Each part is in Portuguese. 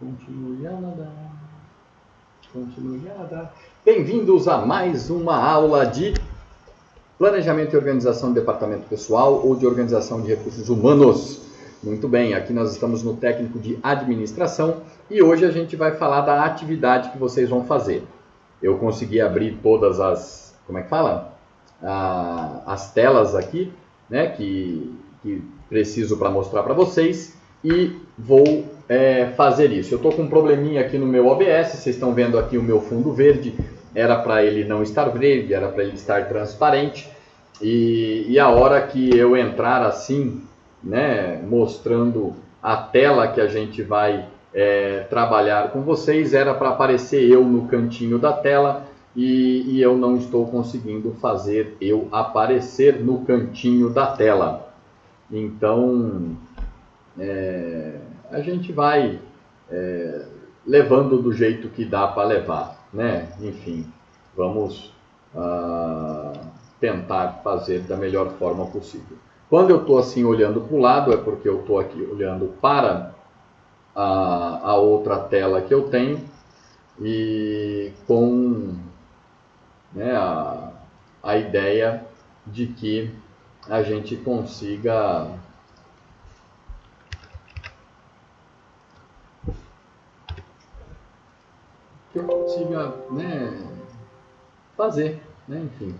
Continue a nadar. Continue a nadar. Bem-vindos a mais uma aula de planejamento e organização de departamento pessoal ou de organização de recursos humanos. Muito bem, aqui nós estamos no técnico de administração e hoje a gente vai falar da atividade que vocês vão fazer. Eu consegui abrir todas as, as telas aqui, né, que preciso para mostrar para vocês e vou fazer isso. Eu estou com um probleminha aqui no meu OBS, vocês estão vendo aqui o meu fundo verde, era para ele não estar verde, era para ele estar transparente e a hora que eu entrar assim, né, mostrando a tela que a gente vai trabalhar com vocês, era para aparecer eu no cantinho da tela e eu não estou conseguindo fazer eu aparecer no cantinho da tela. Então, a gente vai levando do jeito que dá para levar, né? Enfim, vamos tentar fazer da melhor forma possível. Quando eu estou assim olhando para o lado, é porque eu estou aqui olhando para a outra tela que eu tenho e com a ideia de que a gente consiga fazer, né, enfim,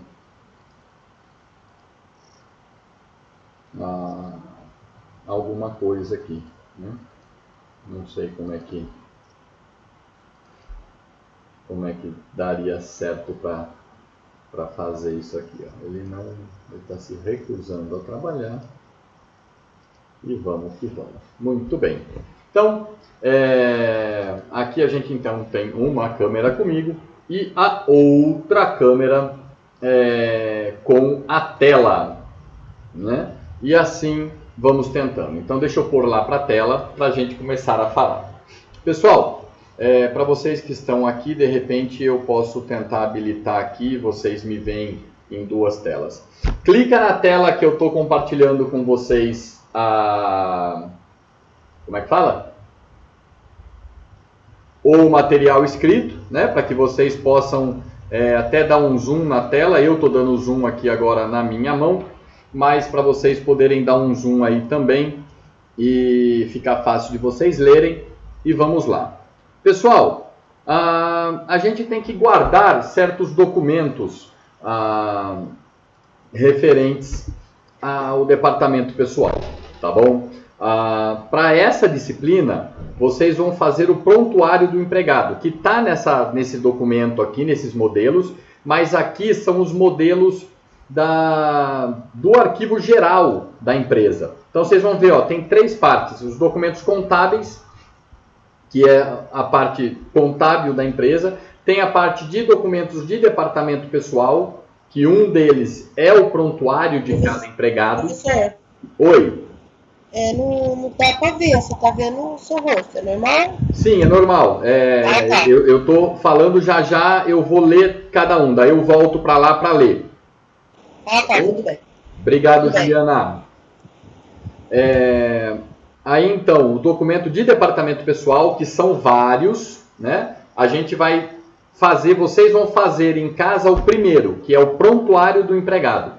alguma coisa aqui, né? Não sei como é que daria certo para fazer isso aqui, ó. Ele está se recusando a trabalhar e vamos que vamos. Muito bem. Então, aqui a gente então tem uma câmera comigo e a outra câmera com a tela, né? E assim vamos tentando. Então deixa eu pôr lá para a tela para a gente começar a falar. Pessoal, para vocês que estão aqui, de repente eu posso tentar habilitar aqui, vocês me veem em duas telas. Clica na tela que eu estou compartilhando com vocês como é que fala? O material escrito, né? Para que vocês possam até dar um zoom na tela. Eu estou dando zoom aqui agora na minha mão, mas para vocês poderem dar um zoom aí também e ficar fácil de vocês lerem. E vamos lá. Pessoal, a gente tem que guardar certos documentos referentes ao departamento pessoal, tá bom? Para essa disciplina, vocês vão fazer o prontuário do empregado, que está nesse documento aqui, nesses modelos, mas aqui são os modelos do arquivo geral da empresa. Então vocês vão ver, ó, tem três partes: os documentos contábeis, que é a parte contábil da empresa, tem a parte de documentos de departamento pessoal, que um deles é o prontuário de cada empregado. Professor, Oi. não dá para ver, você está vendo o seu rosto, é normal? Sim, é normal. Tá. Eu estou falando já, eu vou ler cada um, daí eu volto para lá para ler. Tá, tudo bem. Obrigado, Tudo bem. Juliana. Aí então, o documento de departamento pessoal, que são vários, né? A gente vai fazer, vocês vão fazer em casa o primeiro, que é o prontuário do empregado.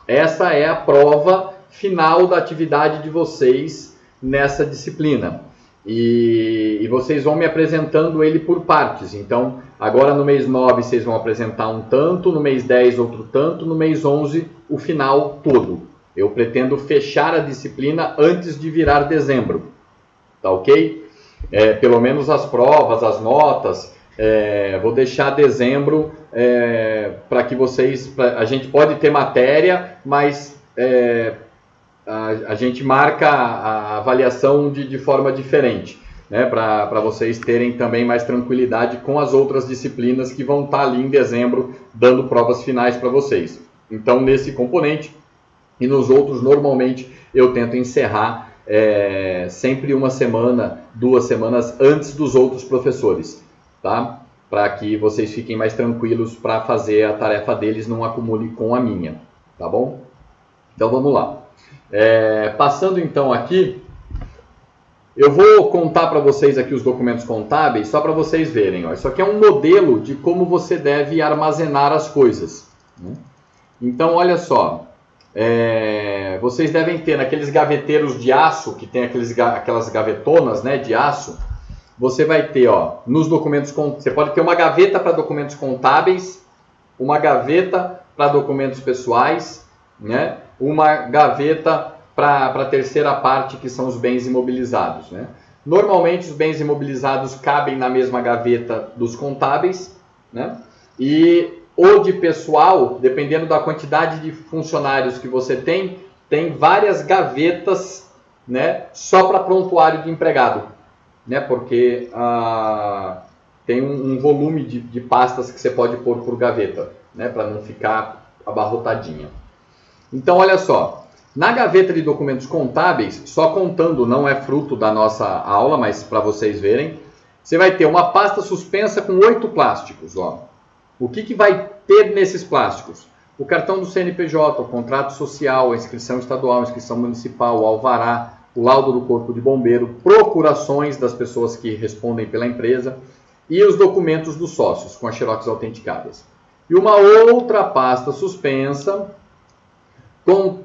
Essa é a prova final da atividade de vocês nessa disciplina. E vocês vão me apresentando ele por partes. Então, agora no mês 9 vocês vão apresentar um tanto, no mês 10 outro tanto, no mês 11 o final todo. Eu pretendo fechar a disciplina antes de virar dezembro, tá ok? Pelo menos as provas, as notas, vou deixar dezembro para que vocês... A gente pode ter matéria, mas a gente marca a avaliação de forma diferente, né? Para vocês terem também mais tranquilidade com as outras disciplinas que vão estar ali em dezembro dando provas finais para vocês. Então, nesse componente e nos outros, normalmente, eu tento encerrar sempre uma semana, 2 semanas antes dos outros professores, tá? Para que vocês fiquem mais tranquilos para fazer a tarefa deles, não acumule com a minha, tá bom? Então, vamos lá. Passando então aqui, Eu vou contar para vocês aqui os documentos contábeis, só para vocês verem. Ó. Isso aqui é um modelo de como você deve armazenar as coisas. Né? Então, olha só. Vocês devem ter naqueles gaveteiros de aço, que tem aquelas gavetonas, né, de aço. Você vai ter, ó, nos documentos, você pode ter uma gaveta para documentos contábeis, uma gaveta para documentos pessoais, né, uma gaveta para a terceira parte, que são os bens imobilizados. Né? Normalmente, os bens imobilizados cabem na mesma gaveta dos contábeis, né? E o de pessoal, dependendo da quantidade de funcionários que você tem várias gavetas, né, só para prontuário de empregado, né, porque tem um volume de pastas que você pode pôr por gaveta, né, para não ficar abarrotadinha. Então, olha só, na gaveta de documentos contábeis, só contando, não é fruto da nossa aula, mas para vocês verem, você vai ter uma pasta suspensa com 8 plásticos, ó. O que vai ter nesses plásticos? O cartão do CNPJ, o contrato social, a inscrição estadual, a inscrição municipal, o alvará, o laudo do corpo de bombeiro, procurações das pessoas que respondem pela empresa e os documentos dos sócios, com as xerox autenticadas. E uma outra pasta suspensa com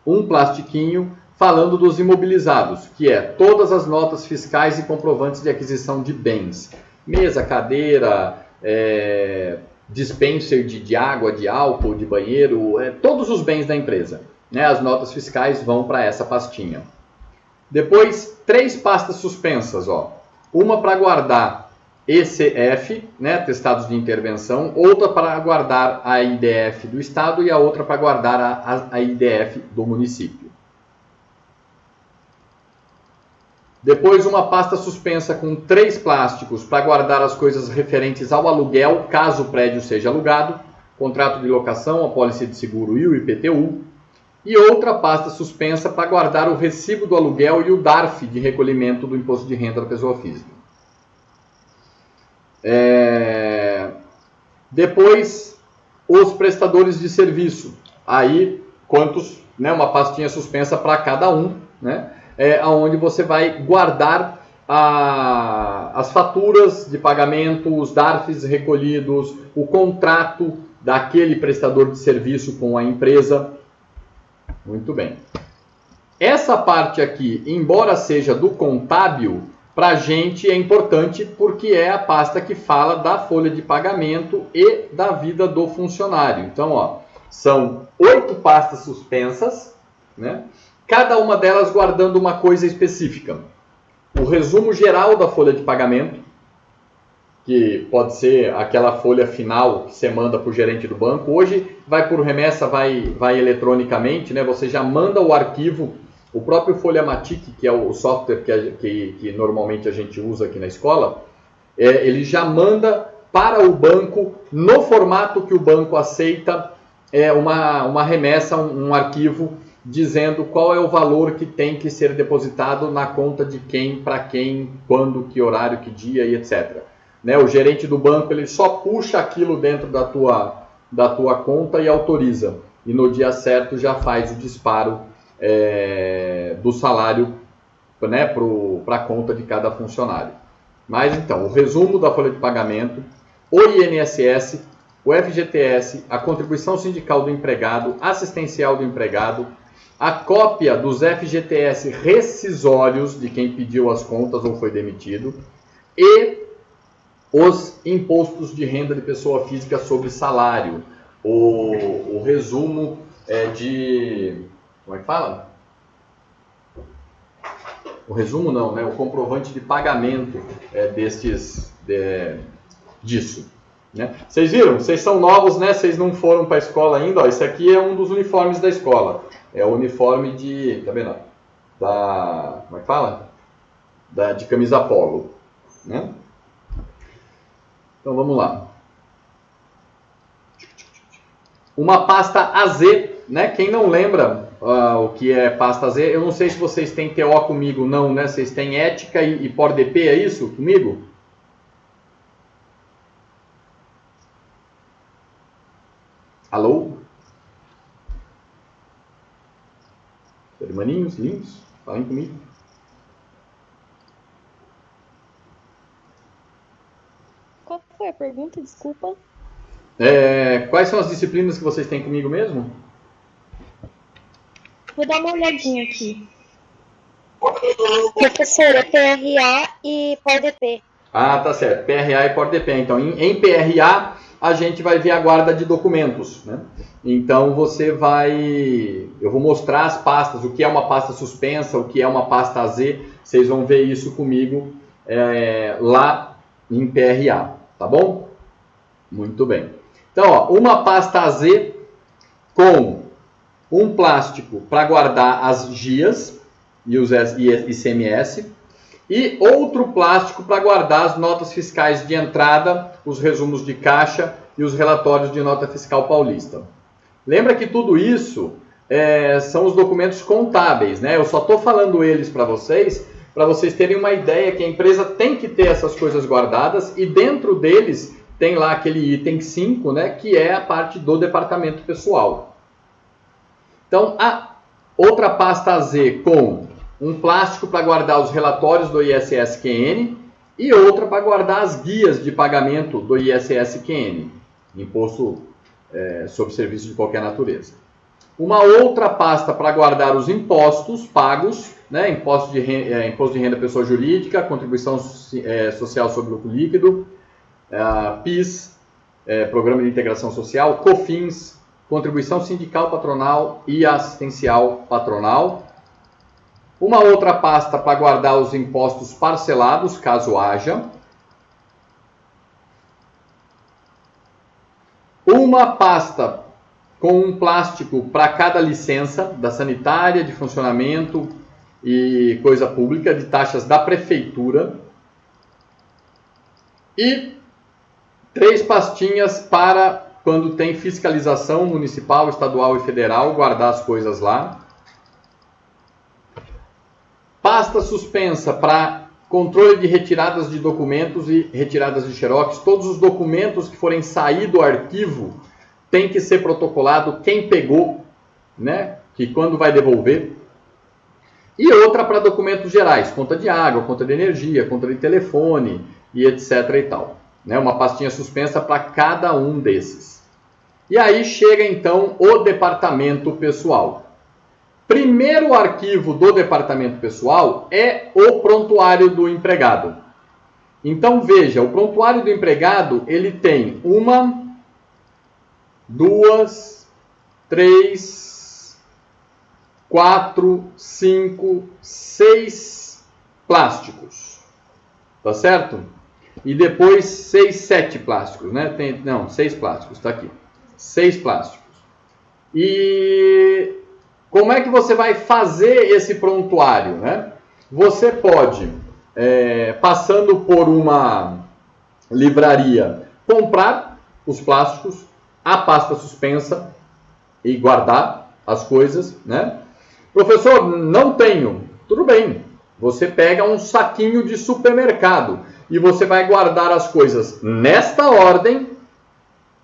um plastiquinho falando dos imobilizados, que é todas as notas fiscais e comprovantes de aquisição de bens. Mesa, cadeira, dispenser de água, de álcool, de banheiro, todos os bens da empresa. Né? As notas fiscais vão para essa pastinha. Depois, 3 pastas suspensas. Ó. Uma para guardar ECF, né? Atestados de intervenção, outra para guardar a IDF do Estado e a outra para guardar a IDF do município. Depois, uma pasta suspensa com 3 plásticos para guardar as coisas referentes ao aluguel, caso o prédio seja alugado, contrato de locação, apólice de seguro e o IPTU. E outra pasta suspensa para guardar o recibo do aluguel e o DARF de recolhimento do imposto de renda da pessoa física. Depois, os prestadores de serviço. Aí, quantos, né, uma pastinha suspensa para cada um, né? Onde você vai guardar as faturas de pagamento, os DARFs recolhidos, o contrato daquele prestador de serviço com a empresa. Muito bem. Essa parte aqui, embora seja do contábil, para a gente é importante porque é a pasta que fala da folha de pagamento e da vida do funcionário. Então, ó, são 8 pastas suspensas, né? Cada uma delas guardando uma coisa específica. O resumo geral da folha de pagamento, que pode ser aquela folha final que você manda para o gerente do banco. Hoje vai por remessa, vai eletronicamente, né? Você já manda o arquivo, o próprio Folhamatic, que é o software que normalmente a gente usa aqui na escola, ele já manda para o banco, no formato que o banco aceita, uma remessa, um arquivo, dizendo qual é o valor que tem que ser depositado na conta de quem, para quem, quando, que horário, que dia e etc. Né? O gerente do banco ele só puxa aquilo dentro da tua conta e autoriza. E no dia certo já faz o disparo do salário, né, para a conta de cada funcionário. Mas então, o resumo da folha de pagamento, o INSS, o FGTS, a contribuição sindical do empregado, assistencial do empregado, a cópia dos FGTS rescisórios de quem pediu as contas ou foi demitido e os impostos de renda de pessoa física sobre salário. O resumo de... Como é que fala? O resumo não, né? O comprovante de pagamento disso. Né? Vocês viram? Vocês são novos, né? Vocês não foram para a escola ainda. Ó. Esse aqui é um dos uniformes da escola. É o uniforme de... Tá vendo? Como é que fala? De camisa polo. Né? Então vamos lá. Uma pasta AZ, né? Quem não lembra o que é pasta AZ, eu não sei se vocês têm TO comigo, não, né? Vocês têm ética e POR-DP, é isso? Comigo? Alô? Irmãninhos, lindos? Falem comigo. Qual foi a pergunta? Desculpa. Quais são as disciplinas que vocês têm comigo mesmo? Vou dar uma olhadinha aqui. Professora, PRA e POR-DP. Ah, tá certo. PRA e POR-DP. Então, em PRA, a gente vai ver a guarda de documentos, né? Então, eu vou mostrar as pastas, o que é uma pasta suspensa, o que é uma pasta AZ. Vocês vão ver isso comigo lá em PRA, tá bom? Muito bem. Então, ó, uma pasta AZ com um plástico para guardar as GIAs e os ICMS e outro plástico para guardar as notas fiscais de entrada, os resumos de caixa e os relatórios de nota fiscal paulista. Lembra que tudo isso são os documentos contábeis, né? Eu só estou falando eles para vocês terem uma ideia que a empresa tem que ter essas coisas guardadas e dentro deles tem lá aquele item 5, né, que é a parte do departamento pessoal. Então, a outra pasta AZ com um plástico para guardar os relatórios do ISS-QN e outra para guardar as guias de pagamento do ISS-QN, Imposto sobre Serviços de Qualquer Natureza. Uma outra pasta para guardar os impostos pagos, né, imposto de renda pessoa jurídica, contribuição social sobre lucro líquido, PIS, Programa de Integração Social, COFINS, contribuição sindical patronal e assistencial patronal. Uma outra pasta para guardar os impostos parcelados, caso haja. Uma pasta com um plástico para cada licença da sanitária, de funcionamento e coisa pública, de taxas da prefeitura. E 3 pastinhas para quando tem fiscalização municipal, estadual e federal, guardar as coisas lá. Pasta suspensa para controle de retiradas de documentos e retiradas de xerox. Todos os documentos que forem sair do arquivo tem que ser protocolado quem pegou, né? Que quando vai devolver. E outra para documentos gerais, conta de água, conta de energia, conta de telefone e etc. e tal. Né? Uma pastinha suspensa para cada um desses. E aí chega então o departamento pessoal. Primeiro arquivo do departamento pessoal é o prontuário do empregado. Então veja, o prontuário do empregado ele tem 1, 2, 3, 4, 5, 6 plásticos. Tá certo? E depois 6, 7 plásticos, né? 6 plásticos, tá aqui. 6 plásticos. E como é que você vai fazer esse prontuário, né? Você pode, passando por uma livraria, comprar os plásticos, a pasta suspensa e guardar as coisas, né? Professor, não tenho. Tudo bem. Você pega um saquinho de supermercado e você vai guardar as coisas nesta ordem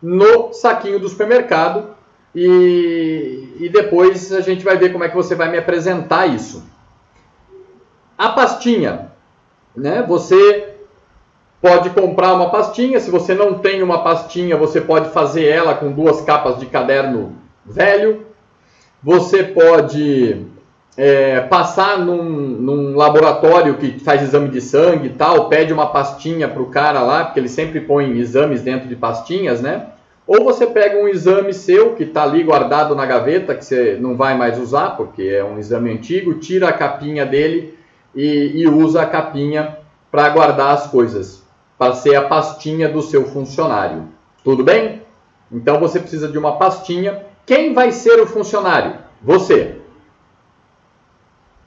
no saquinho do supermercado. E depois a gente vai ver como é que você vai me apresentar isso. A pastinha, né? Você pode comprar uma pastinha. Se você não tem uma pastinha, você pode fazer ela com 2 capas de caderno velho. Você pode passar num laboratório que faz exame de sangue e tal, pede uma pastinha para o cara lá, porque ele sempre põe exames dentro de pastinhas, né? Ou você pega um exame seu que está ali guardado na gaveta, que você não vai mais usar, porque é um exame antigo, tira a capinha dele e usa a capinha para guardar as coisas, para ser a pastinha do seu funcionário. Tudo bem? Então você precisa de uma pastinha. Quem vai ser o funcionário? Você.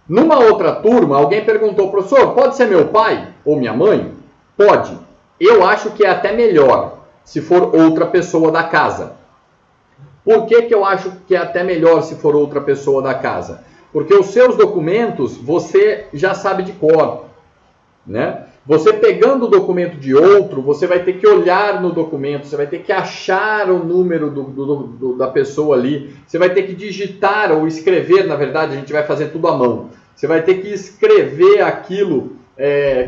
Numa outra turma, alguém perguntou, professor, pode ser meu pai ou minha mãe? Pode. Eu acho que é até melhor se for outra pessoa da casa. Por que eu acho que é até melhor se for outra pessoa da casa? Porque os seus documentos você já sabe de cor, né? Você pegando o documento de outro, você vai ter que olhar no documento, você vai ter que achar o número da pessoa ali, você vai ter que digitar ou escrever, na verdade, a gente vai fazer tudo à mão. Você vai ter que escrever aquilo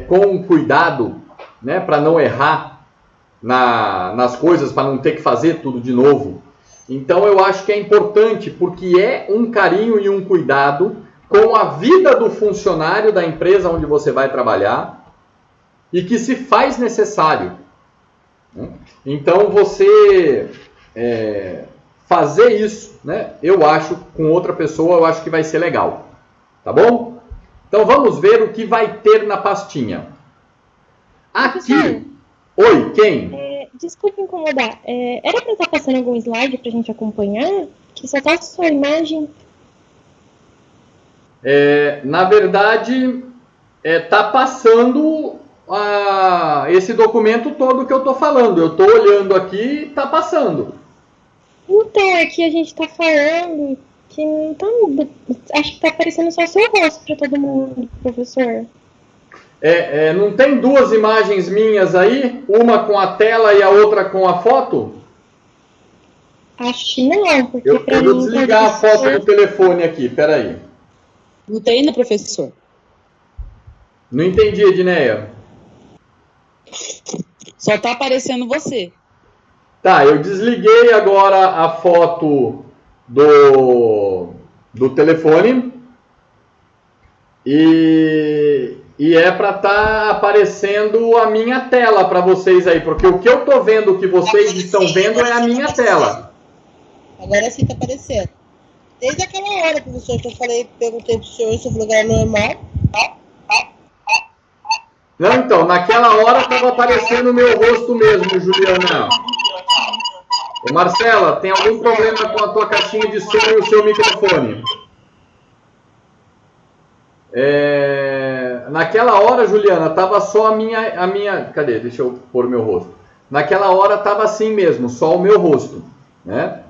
com cuidado, né, para não errar. nas coisas para não ter que fazer tudo de novo. Então eu acho que é importante, porque é um carinho e um cuidado com a vida do funcionário da empresa onde você vai trabalhar e que se faz necessário. Então você fazer isso, né, eu acho, com outra pessoa, eu acho que vai ser legal. Tá bom? Então vamos ver o que vai ter na pastinha. Aqui. Oi, quem? Desculpe incomodar. Era para estar passando algum slide para a gente acompanhar? Que só tá sua imagem. Na verdade, tá passando esse documento todo que eu estou falando. Eu estou olhando aqui e está passando. Então, aqui a gente está falando que não tá. Acho que está aparecendo só seu rosto para todo mundo, professor. Não tem duas imagens minhas aí? Uma com a tela e a outra com a foto? Acho que não, porque eu vou desligar a foto do telefone aqui, peraí. Não tem, né, professor? Não entendi, Edneia. Só tá aparecendo você. Tá, eu desliguei agora a foto do telefone e é para estar aparecendo a minha tela para vocês aí, porque o que eu tô vendo que vocês estão vendo é a minha tela. Agora sim tá aparecendo. Desde aquela hora, professor, que eu falei, perguntei pro senhor se o lugar é normal. Não, então, naquela hora estava aparecendo o meu rosto mesmo, Juliana. Ô, Marcela, tem algum problema com a tua caixinha de som e o seu microfone? Naquela hora, Juliana, estava só a minha... Cadê? Deixa eu pôr o meu rosto. Naquela hora estava assim mesmo, só o meu rosto, né?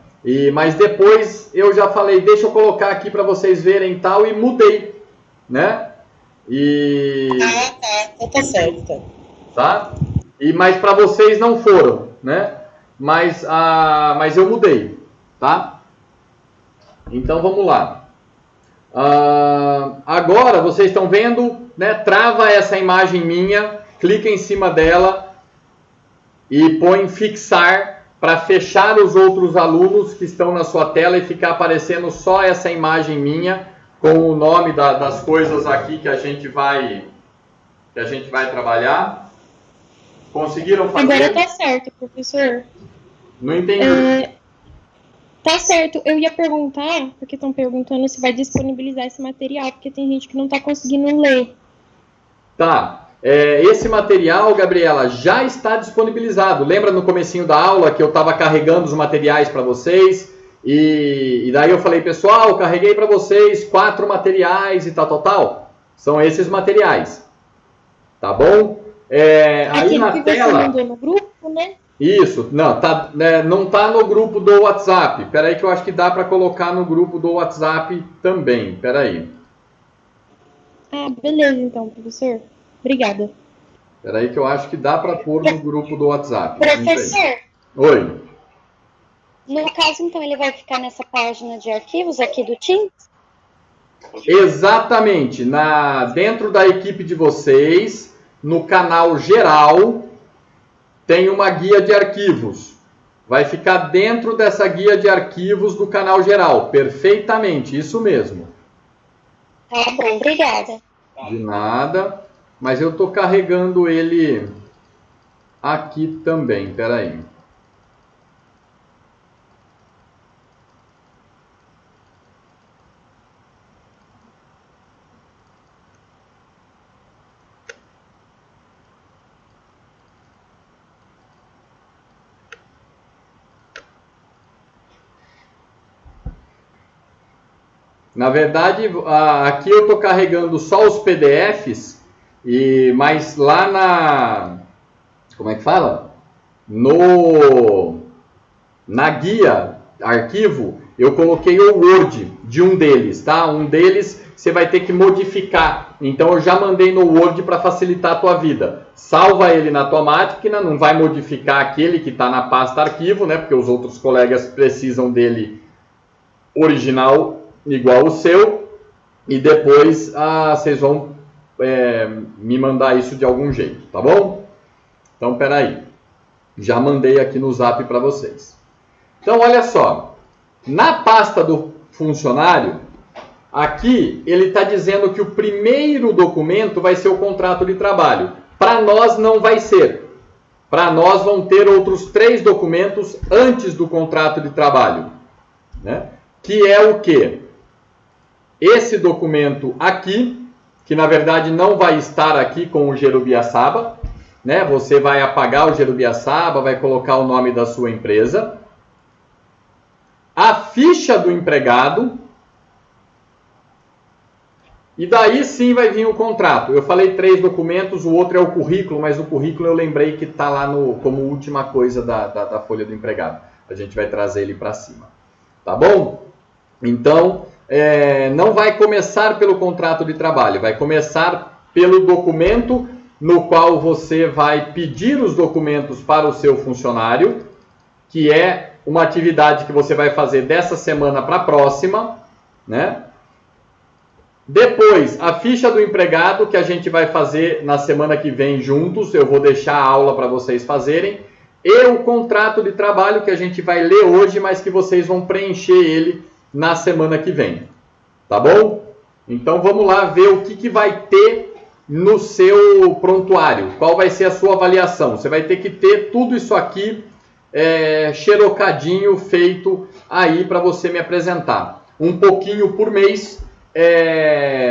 Mas depois eu já falei, deixa eu colocar aqui para vocês verem tal, e mudei, né? Tá. Então tá certo. Tá? Mas para vocês não foram, né? Mas eu mudei, tá? Então vamos lá. Agora vocês estão vendo, né? Trava essa imagem minha, clica em cima dela e põe fixar para fechar os outros alunos que estão na sua tela e ficar aparecendo só essa imagem minha com o nome das coisas aqui que a gente vai trabalhar. Conseguiram fazer? Agora tá certo, professor. Não entendi. Tá certo. Eu ia perguntar, porque estão perguntando se vai disponibilizar esse material, porque tem gente que não tá conseguindo ler. Tá. Esse material, Gabriela, já está disponibilizado. Lembra no comecinho da aula que eu estava carregando os materiais para vocês? E daí eu falei, pessoal, carreguei para vocês 4 materiais e tal. São esses materiais. Tá bom? Aí na que tela... você mandou no grupo, né? Isso. Não, não tá no grupo do WhatsApp. Espera aí que eu acho que dá para colocar no grupo do WhatsApp também. Espera aí. Beleza então, professor. Obrigada. Espera aí que eu acho que dá para pôr no grupo do WhatsApp. Professor. Oi. No caso, então, ele vai ficar nessa página de arquivos aqui do Teams? Exatamente. Dentro da equipe de vocês, no canal geral, tem uma guia de arquivos. Vai ficar dentro dessa guia de arquivos do canal geral. Perfeitamente, isso mesmo. Tá bom, obrigada. De nada. Mas eu estou carregando ele aqui também. Espera aí. Na verdade, aqui eu estou carregando só os PDFs, mas lá como é que fala? Na guia, arquivo, eu coloquei o Word de um deles, tá? Um deles você vai ter que modificar. Então eu já mandei no Word para facilitar a tua vida. Salva ele na tua máquina, não vai modificar aquele que está na pasta arquivo, né? Porque os outros colegas precisam dele original, igual o seu, e depois vocês vão me mandar isso de algum jeito, tá bom? Então, peraí. Já mandei aqui no zap para vocês. Então, olha só. Na pasta do funcionário, aqui ele está dizendo que o primeiro documento vai ser o contrato de trabalho. Para nós não vai ser. Para nós vão ter outros 3 documentos antes do contrato de trabalho. Né? Que é o quê? Esse documento aqui, que na verdade não vai estar aqui com o Gerubiaçaba, né? Você vai apagar o Gerubiaçaba, vai colocar o nome da sua empresa. A ficha do empregado. E daí sim vai vir o contrato. Eu falei 3 documentos, o outro é o currículo, mas o currículo eu lembrei que está lá como última coisa da folha do empregado. A gente vai trazer ele para cima. Tá bom? Então, não vai começar pelo contrato de trabalho, vai começar pelo documento no qual você vai pedir os documentos para o seu funcionário, que é uma atividade que você vai fazer dessa semana para a próxima, né? Depois, a ficha do empregado, que a gente vai fazer na semana que vem juntos, eu vou deixar a aula para vocês fazerem, e o contrato de trabalho, que a gente vai ler hoje, mas que vocês vão preencher ele na semana que vem. Tá bom? Então, vamos lá ver o que vai ter no seu prontuário. Qual vai ser a sua avaliação? Você vai ter que ter tudo isso aqui xerocadinho, feito aí para você me apresentar. Um pouquinho por mês.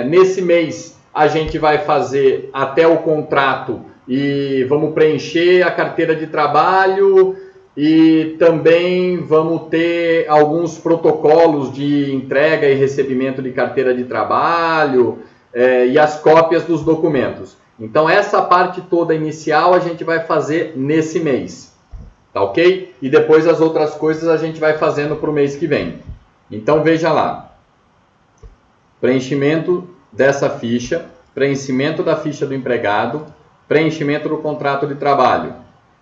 Nesse mês a gente vai fazer até o contrato e vamos preencher a carteira de trabalho e também vamos ter alguns protocolos de entrega e recebimento de carteira de trabalho e as cópias dos documentos. Então essa parte toda inicial a gente vai fazer nesse mês, tá ok? E depois as outras coisas a gente vai fazendo para o mês que vem. Então veja lá. Preenchimento dessa ficha, preenchimento da ficha do empregado, preenchimento do contrato de trabalho.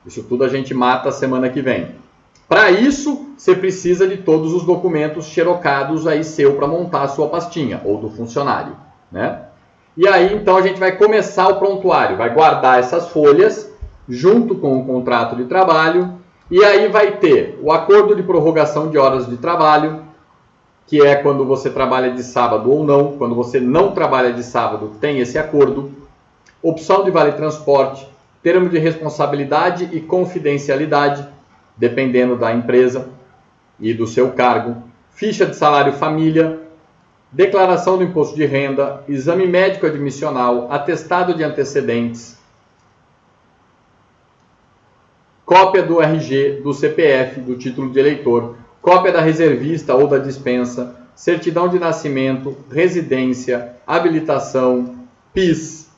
Isso tudo a gente mata a semana que vem. Para isso, você precisa de todos os documentos xerocados aí seu para montar a sua pastinha, ou do funcionário, né? E aí, então, a gente vai começar o prontuário, vai guardar essas folhas junto com o contrato de trabalho, e aí vai ter o acordo de prorrogação de horas de trabalho, que é quando você trabalha de sábado ou não. Quando você não trabalha de sábado, tem esse acordo. Opção de vale transporte, termo de responsabilidade e confidencialidade, dependendo da empresa e do seu cargo. Ficha de salário família, declaração do imposto de renda, exame médico admissional, atestado de antecedentes, cópia do RG, do CPF, do título de eleitor, cópia da reservista ou da dispensa, certidão de nascimento, residência, habilitação, PIS.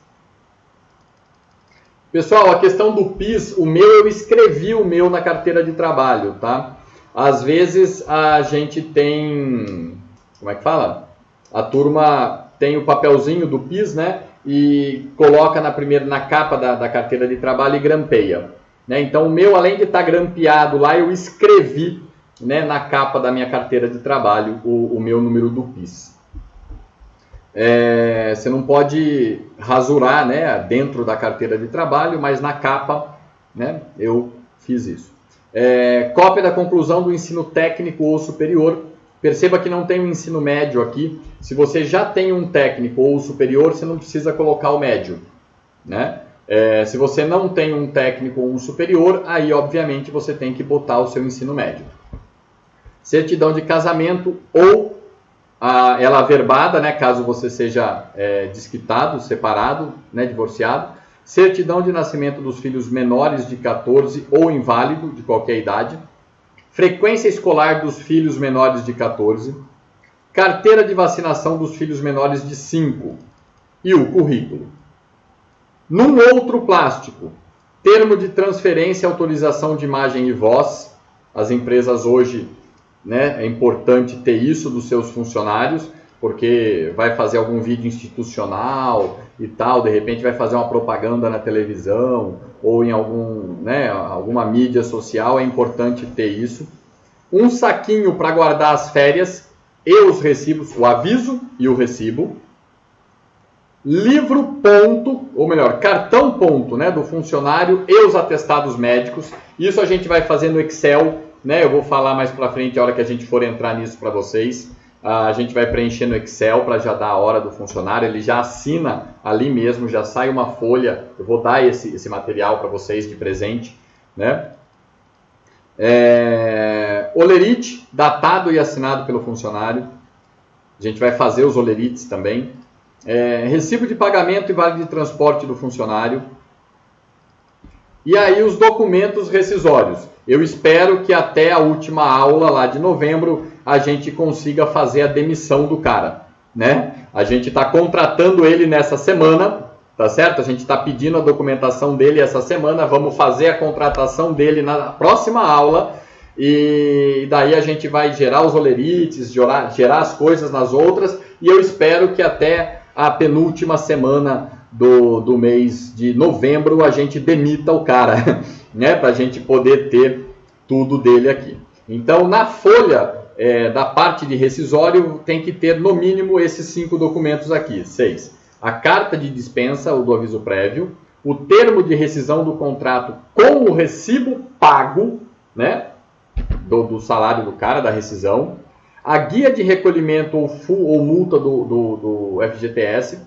Pessoal, a questão do PIS, eu escrevi o meu na carteira de trabalho, tá? Às vezes a gente tem, como é que fala? A turma tem o papelzinho do PIS, né? E coloca na capa da carteira de trabalho e grampeia, né? Então o meu, além de estar grampeado lá, eu escrevi, né, na capa da minha carteira de trabalho o meu número do PIS. Você não pode rasurar, né, dentro da carteira de trabalho, mas na capa, né, eu fiz isso. Cópia da conclusão do ensino técnico ou superior. Perceba que não tem um ensino médio aqui. Se você já tem um técnico ou superior, você não precisa colocar o médio, né? Se você não tem um técnico ou um superior, aí obviamente você tem que botar o seu ensino médio. Certidão de casamento ou ela averbada, né, caso você seja desquitado, separado, né, divorciado. Certidão de nascimento dos filhos menores de 14 ou inválido de qualquer idade. Frequência escolar dos filhos menores de 14. Carteira de vacinação dos filhos menores de 5. E o currículo. Num outro plástico, termo de transferência e autorização de imagem e voz. As empresas hoje, né, é importante ter isso dos seus funcionários, porque vai fazer algum vídeo institucional e tal, de repente vai fazer uma propaganda na televisão ou em alguma mídia social, é importante ter isso. Um saquinho para guardar as férias e os recibos, o aviso e o recibo. livro ponto, ou melhor, cartão ponto, né, do funcionário e os atestados médicos. Isso a gente vai fazer no Excel, né? Eu vou falar mais para frente a hora que a gente for entrar nisso para vocês. A gente vai preencher no Excel para já dar a hora do funcionário. Ele já assina ali mesmo, já sai uma folha. Eu vou dar esse material para vocês de presente, né? Olerite, datado e assinado pelo funcionário. A gente vai fazer os olerites também. Recibo de pagamento e vale de transporte do funcionário. E aí os documentos rescisórios. Eu espero que até a última aula lá de novembro a gente consiga fazer a demissão do cara, né? A gente está contratando ele nessa semana, tá certo? A gente está pedindo a documentação dele essa semana, vamos fazer a contratação dele na próxima aula e daí a gente vai gerar os olerites, gerar as coisas nas outras e eu espero que até a penúltima semana do mês de novembro a gente demita o cara, né? Para a gente poder ter tudo dele aqui. Então, na folha da parte de rescisório, tem que ter no mínimo esses 5 documentos aqui, 6. A carta de dispensa, o do aviso prévio, o termo de rescisão do contrato com o recibo pago, né? Do salário do cara, da rescisão, a guia de recolhimento ou multa do FGTS,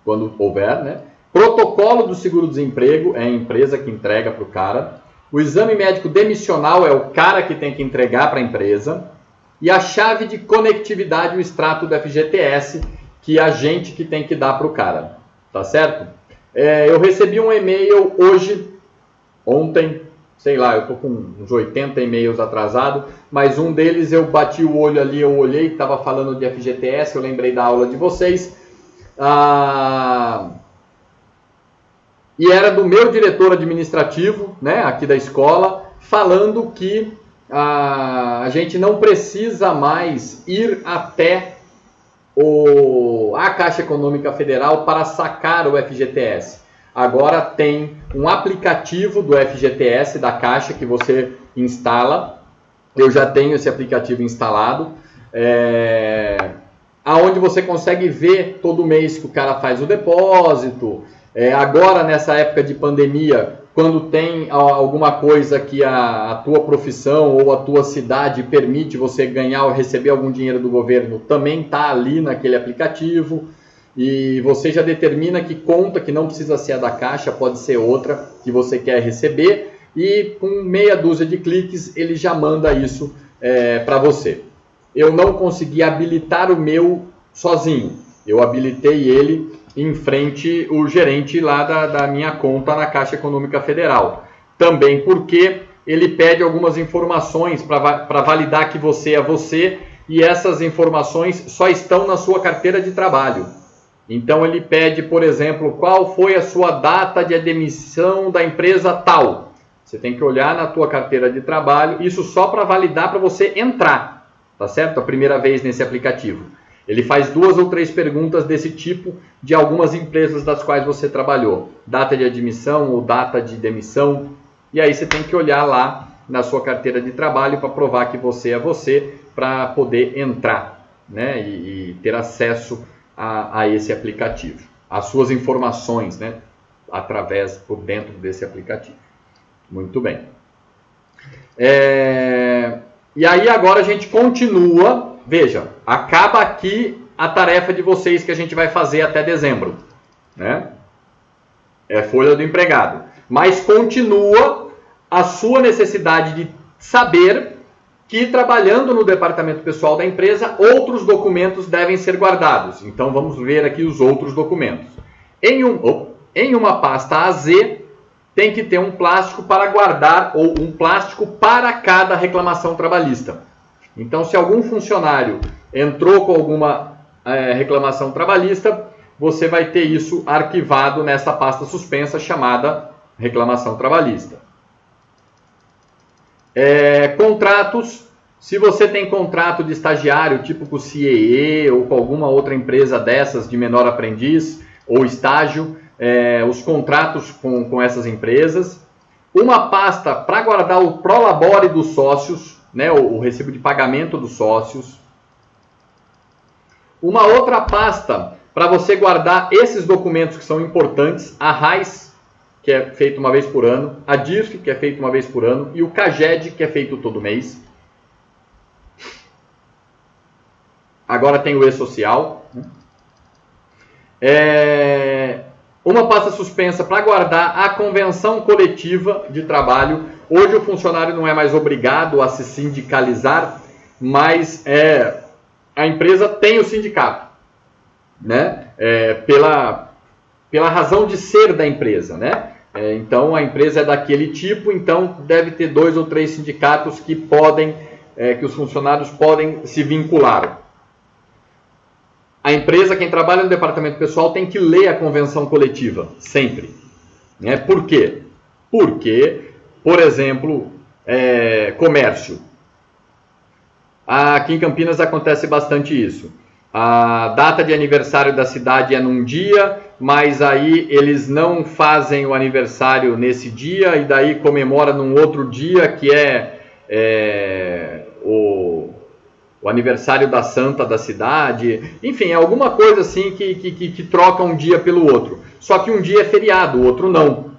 quando houver, né? Protocolo do seguro-desemprego, é a empresa que entrega para o cara. O exame médico demissional é o cara que tem que entregar para a empresa. E a chave de conectividade, o extrato do FGTS, que é a gente que tem que dar para o cara. Tá certo? Eu recebi um e-mail ontem, sei lá, eu estou com uns 80 e-mails atrasados, mas um deles eu bati o olho ali, eu olhei, estava falando de FGTS, eu lembrei da aula de vocês. E era do meu diretor administrativo, né, aqui da escola, falando que a gente não precisa mais ir até a Caixa Econômica Federal para sacar o FGTS. Agora tem um aplicativo do FGTS da Caixa que você instala. Eu já tenho esse aplicativo instalado. Aonde você consegue ver todo mês que o cara faz o depósito. Agora, nessa época de pandemia, quando tem alguma coisa que a tua profissão ou a tua cidade permite você ganhar ou receber algum dinheiro do governo, também está ali naquele aplicativo. E você já determina que conta, que não precisa ser a da Caixa, pode ser outra que você quer receber. E com meia dúzia de cliques, ele já manda isso para você. Eu não consegui habilitar o meu sozinho. Eu habilitei ele em frente o gerente lá da minha conta na Caixa Econômica Federal. Também porque ele pede algumas informações para validar que você é você e essas informações só estão na sua carteira de trabalho. Então ele pede, por exemplo, qual foi a sua data de admissão da empresa tal. Você tem que olhar na tua carteira de trabalho, isso só para validar para você entrar, tá certo? A primeira vez nesse aplicativo. Ele faz 2 ou 3 perguntas desse tipo de algumas empresas das quais você trabalhou. Data de admissão ou data de demissão. E aí você tem que olhar lá na sua carteira de trabalho para provar que você é você, para poder entrar, né? E ter acesso a esse aplicativo. As suas informações, né? Por dentro desse aplicativo. Muito bem. E aí agora a gente continua. Veja, acaba aqui a tarefa de vocês que a gente vai fazer até dezembro, né? É folha do empregado. Mas continua a sua necessidade de saber que trabalhando no departamento pessoal da empresa, outros documentos devem ser guardados. Então vamos ver aqui os outros documentos. Em uma pasta AZ, tem que ter um plástico para guardar ou um plástico para cada reclamação trabalhista. Então, se algum funcionário entrou com alguma reclamação trabalhista, você vai ter isso arquivado nessa pasta suspensa chamada reclamação trabalhista. Contratos. Se você tem contrato de estagiário, tipo com o CIEE ou com alguma outra empresa dessas de menor aprendiz ou estágio, os contratos com essas empresas. Uma pasta para guardar o prolabore dos sócios, né, o recibo de pagamento dos sócios. Uma outra pasta para você guardar esses documentos que são importantes, a RAIS, que é feito uma vez por ano, a DIRF, que é feito uma vez por ano, e o CAGED, que é feito todo mês. Agora tem o E-Social. Uma pasta suspensa para guardar a convenção coletiva de trabalho. Hoje o funcionário não é mais obrigado a se sindicalizar, mas a empresa tem o sindicato, né? Pela razão de ser da empresa, né? Então a empresa é daquele tipo, então deve ter 2 ou 3 sindicatos que que os funcionários podem se vincular. A empresa, quem trabalha no departamento pessoal, tem que ler a convenção coletiva, sempre. Né? Por quê? Porque, por exemplo, comércio. Aqui em Campinas acontece bastante isso. A data de aniversário da cidade é num dia, mas aí eles não fazem o aniversário nesse dia e daí comemora num outro dia que o aniversário da santa da cidade. Enfim, é alguma coisa assim que troca um dia pelo outro. Só que um dia é feriado, o outro não.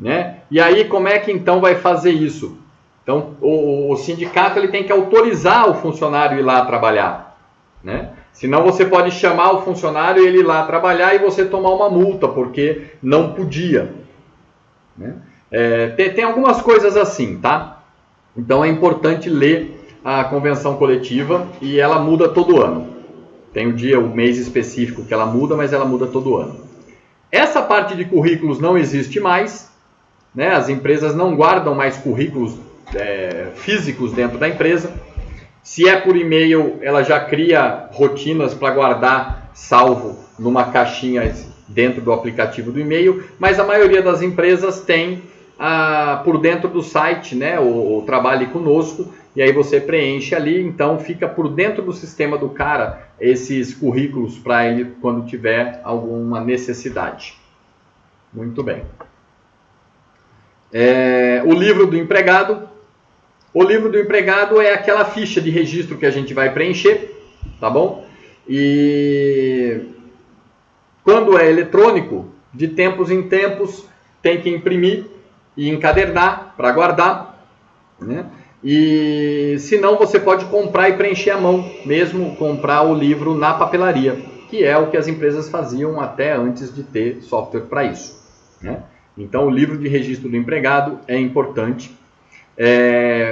Né? E aí como é que então vai fazer isso? Então o sindicato ele tem que autorizar o funcionário a ir lá trabalhar. Né? Senão você pode chamar o funcionário e ele ir lá trabalhar e você tomar uma multa, porque não podia. Né? Tem algumas coisas assim, tá? Então é importante ler a convenção coletiva e ela muda todo ano. Tem o mês específico que ela muda, mas ela muda todo ano. Essa parte de currículos não existe mais, né? As empresas não guardam mais currículos físicos dentro da empresa. Se é por e-mail, ela já cria rotinas para guardar salvo numa caixinha dentro do aplicativo do e-mail, mas a maioria das empresas tem por dentro do site, né, o Trabalhe Conosco, e aí você preenche ali, então fica por dentro do sistema do cara esses currículos para ele quando tiver alguma necessidade. Muito bem. O livro do empregado. O livro do empregado é aquela ficha de registro que a gente vai preencher, tá bom? E quando é eletrônico, de tempos em tempos, tem que imprimir e encadernar para guardar, né? E se não, você pode comprar e preencher à mão, mesmo comprar o livro na papelaria, que é o que as empresas faziam até antes de ter software para isso, né? Então, o livro de registro do empregado é importante.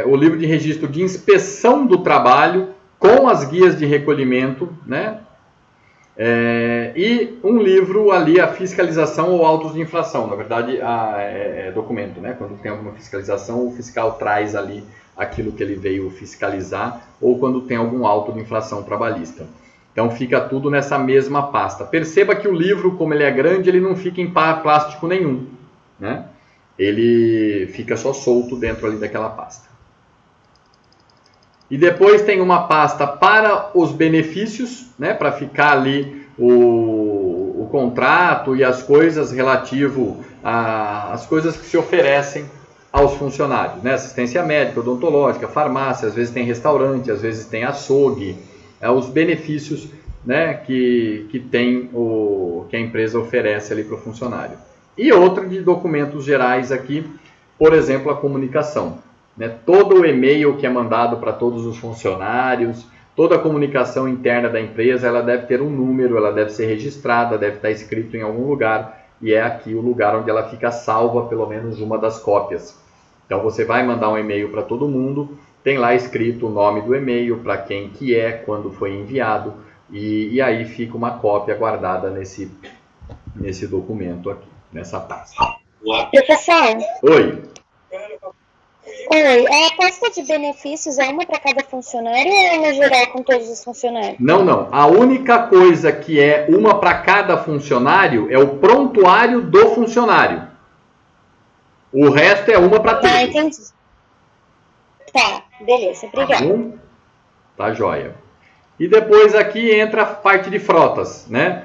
O livro de registro de inspeção do trabalho com as guias de recolhimento, né? E um livro ali, a fiscalização ou autos de infração. Na verdade, é documento, né? Quando tem alguma fiscalização, o fiscal traz ali aquilo que ele veio fiscalizar, ou quando tem algum auto de infração trabalhista. Então fica tudo nessa mesma pasta. Perceba que o livro, como ele é grande, ele não fica em plástico nenhum, né? Ele fica só solto dentro ali daquela pasta. E depois tem uma pasta para os benefícios, né, para ficar ali o contrato e as coisas relativo às coisas que se oferecem aos funcionários, né? Assistência médica, odontológica, farmácia, às vezes tem restaurante, às vezes tem açougue, os benefícios, né, que a empresa oferece ali para o funcionário. E outro de documentos gerais aqui, por exemplo, a comunicação. Né? Todo o e-mail que é mandado para todos os funcionários, toda a comunicação interna da empresa, ela deve ter um número, ela deve ser registrada, deve estar escrito em algum lugar, e é aqui o lugar onde ela fica salva, pelo menos uma das cópias. Então você vai mandar um e-mail para todo mundo, tem lá escrito o nome do e-mail, para quem que é, quando foi enviado, e aí fica uma cópia guardada nesse documento aqui, nessa pasta. Professor. Oi. Oi, a pasta de benefícios é uma para cada funcionário ou é uma geral com todos os funcionários? Não. A única coisa que é uma para cada funcionário é o prontuário do funcionário. O resto é uma para todos. Ah, entendi. Tá, beleza, obrigada. Tá joia. E depois aqui entra a parte de frotas, né?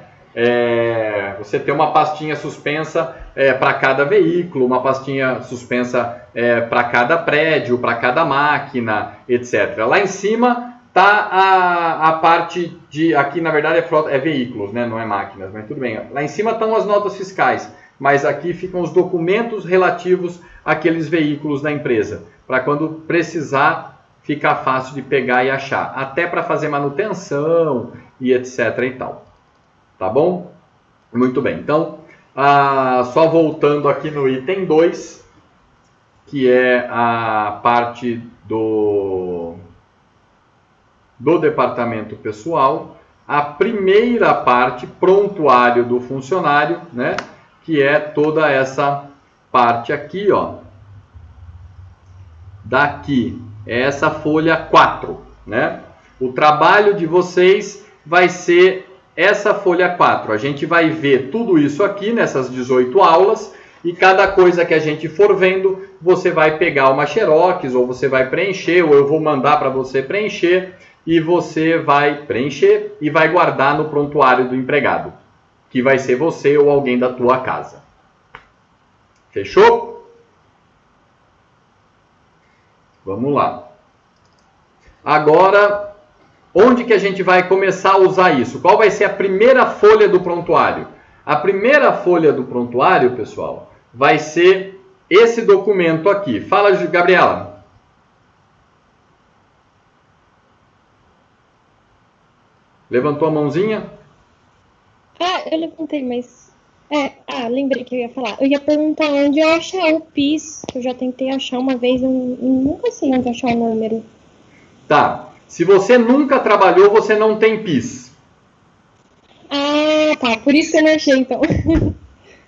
Você tem uma pastinha suspensa para cada veículo, uma pastinha suspensa para cada prédio, para cada máquina, etc. Lá em cima está a parte aqui na verdade é veículos, né? Não é máquinas, mas tudo bem. Lá em cima estão as notas fiscais, mas aqui ficam os documentos relativos àqueles veículos da empresa, para quando precisar ficar fácil de pegar e achar, até para fazer manutenção e etc e tal. Tá bom? Muito bem. Então, só voltando aqui no item 2, que é a parte do departamento pessoal, a primeira parte, prontuário do funcionário, né? Que é toda essa parte aqui, ó. Daqui, é essa folha 4, né? O trabalho de vocês vai ser essa folha 4. A gente vai ver tudo isso aqui nessas 18 aulas e cada coisa que a gente for vendo, você vai pegar uma xerox ou você vai preencher, ou eu vou mandar para você preencher e você vai preencher e vai guardar no prontuário do empregado, que vai ser você ou alguém da tua casa. Fechou? Vamos lá. Agora, onde que a gente vai começar a usar isso? Qual vai ser a primeira folha do prontuário? A primeira folha do prontuário, pessoal, vai ser esse documento aqui. Fala, Gabriela. Levantou a mãozinha? Eu levantei, mas... lembrei que eu ia falar. Eu ia perguntar onde eu achar o PIS. Eu já tentei achar uma vez, eu nunca sei onde achar o número. Tá. Se você nunca trabalhou, você não tem PIS. Tá. Por isso que eu não achei, então.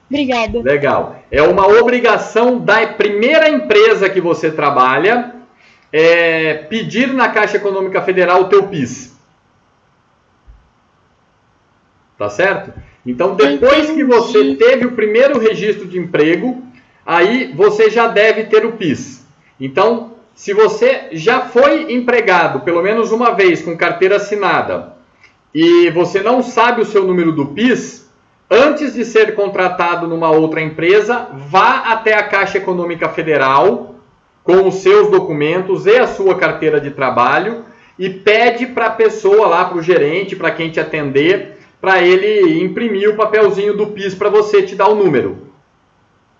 Obrigada. Legal. É uma obrigação da primeira empresa que você trabalha pedir na Caixa Econômica Federal o teu PIS. Tá certo? Então, depois que você teve o primeiro registro de emprego, aí você já deve ter o PIS. Então, se você já foi empregado pelo menos uma vez com carteira assinada e você não sabe o seu número do PIS, antes de ser contratado numa outra empresa, vá até a Caixa Econômica Federal com os seus documentos e a sua carteira de trabalho e pede para a pessoa lá, para o gerente, para quem te atender, para ele imprimir o papelzinho do PIS para você te dar o número.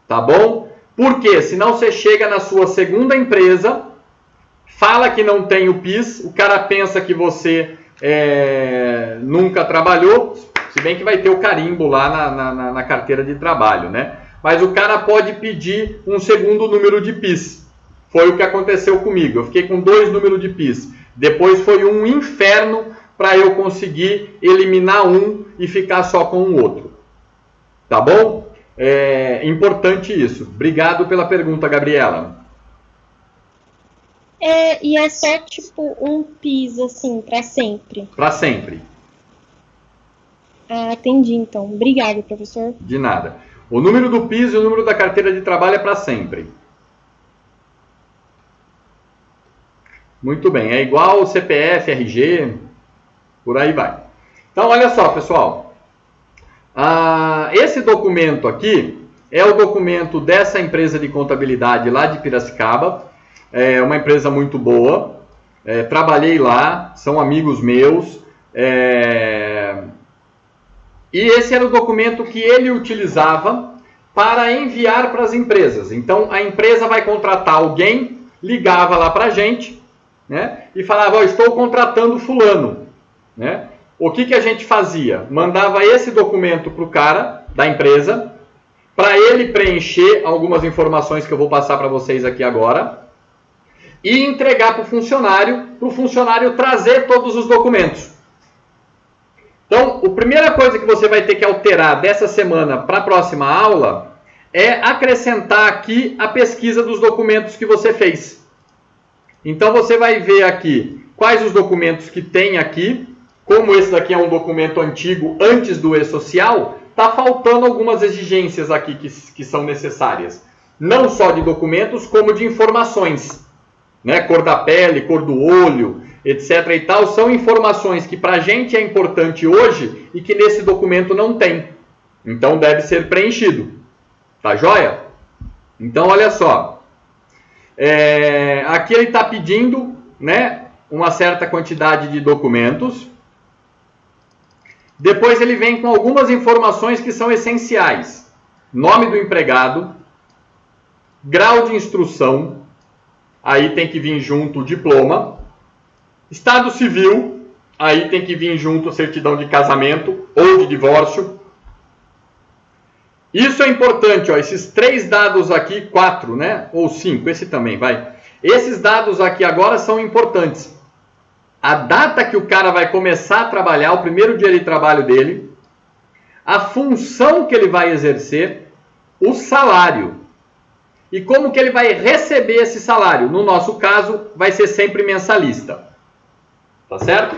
Tá bom? Porque senão você chega na sua segunda empresa, fala que não tem o PIS, o cara pensa que você nunca trabalhou, se bem que vai ter o carimbo lá na carteira de trabalho, né? Mas o cara pode pedir um segundo número de PIS. Foi o que aconteceu comigo. Eu fiquei com 2 números de PIS. Depois foi um inferno para eu conseguir eliminar um e ficar só com o outro. Tá bom? É importante isso. Obrigado pela pergunta, Gabriela. E é só tipo um PIS, assim, para sempre? Para sempre. Entendi, então. Obrigada, professor. De nada. O número do PIS e o número da carteira de trabalho é para sempre. Muito bem. É igual o CPF, RG, por aí vai. Então, olha só, pessoal. Esse documento aqui é o documento dessa empresa de contabilidade lá de Piracicaba. É uma empresa muito boa. Trabalhei lá, são amigos meus. E esse era o documento que ele utilizava para enviar para as empresas. Então, a empresa vai contratar alguém, ligava lá para a gente, né, e falava, estou contratando fulano. Né? O que a gente fazia? Mandava esse documento para o cara da empresa, para ele preencher algumas informações que eu vou passar para vocês aqui agora, e entregar para o funcionário trazer todos os documentos. Então, a primeira coisa que você vai ter que alterar dessa semana para a próxima aula é acrescentar aqui a pesquisa dos documentos que você fez. Então, você vai ver aqui quais os documentos que tem aqui. Como esse daqui é um documento antigo antes do e-social, está faltando algumas exigências aqui que são necessárias. Não só de documentos, como de informações. Né? Cor da pele, cor do olho, etc. e tal, são informações que para a gente é importante hoje e que nesse documento não tem. Então deve ser preenchido. Tá joia? Então olha só. Aqui ele está pedindo, né, uma certa quantidade de documentos. Depois ele vem com algumas informações que são essenciais. Nome do empregado, grau de instrução, aí tem que vir junto o diploma, estado civil, aí tem que vir junto a certidão de casamento ou de divórcio. Isso é importante, ó, esses 3 dados aqui, 4, né? Ou 5, esse também, vai. Esses dados aqui agora são importantes. A data que o cara vai começar a trabalhar, o primeiro dia de trabalho dele, a função que ele vai exercer, o salário. E como que ele vai receber esse salário? No nosso caso, vai ser sempre mensalista. Tá certo?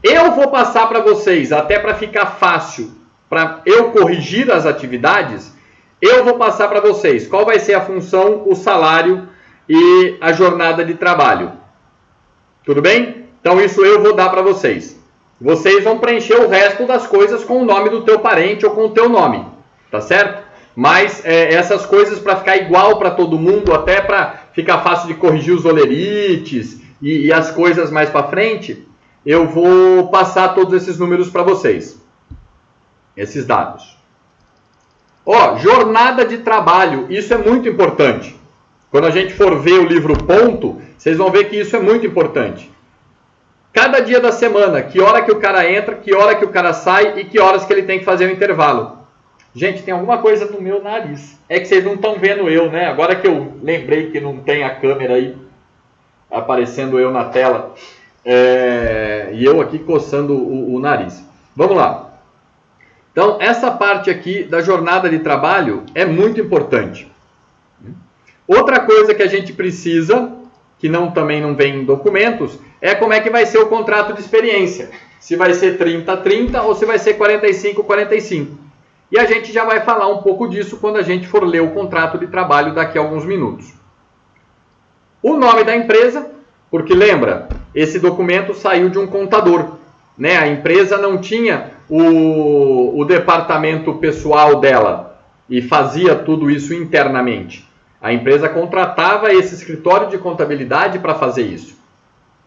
Eu vou passar para vocês, até para ficar fácil, para eu corrigir as atividades, eu vou passar para vocês qual vai ser a função, o salário e a jornada de trabalho. Tudo bem? Então isso eu vou dar para vocês. Vocês vão preencher o resto das coisas com o nome do teu parente ou com o teu nome. Tá certo? Mas essas coisas para ficar igual para todo mundo, até para ficar fácil de corrigir os olerites e as coisas mais para frente, eu vou passar todos esses números para vocês. Esses dados. Ó, jornada de trabalho, isso é muito importante. Quando a gente for ver o livro Ponto, vocês vão ver que isso é muito importante. Cada dia da semana, que hora que o cara entra, que hora que o cara sai e que horas que ele tem que fazer o intervalo. Gente, tem alguma coisa no meu nariz. É que vocês não estão vendo eu, né? Agora que eu lembrei que não tem a câmera aí aparecendo eu na tela. E eu aqui coçando o nariz. Vamos lá. Então, essa parte aqui da jornada de trabalho é muito importante. Outra coisa que a gente precisa, que também não vem em documentos, é como é que vai ser o contrato de experiência. Se vai ser 30-30 ou se vai ser 45-45. E a gente já vai falar um pouco disso quando a gente for ler o contrato de trabalho daqui a alguns minutos. O nome da empresa, porque lembra, esse documento saiu de um contador, né? A empresa não tinha o departamento pessoal dela e fazia tudo isso internamente. A empresa contratava esse escritório de contabilidade para fazer isso.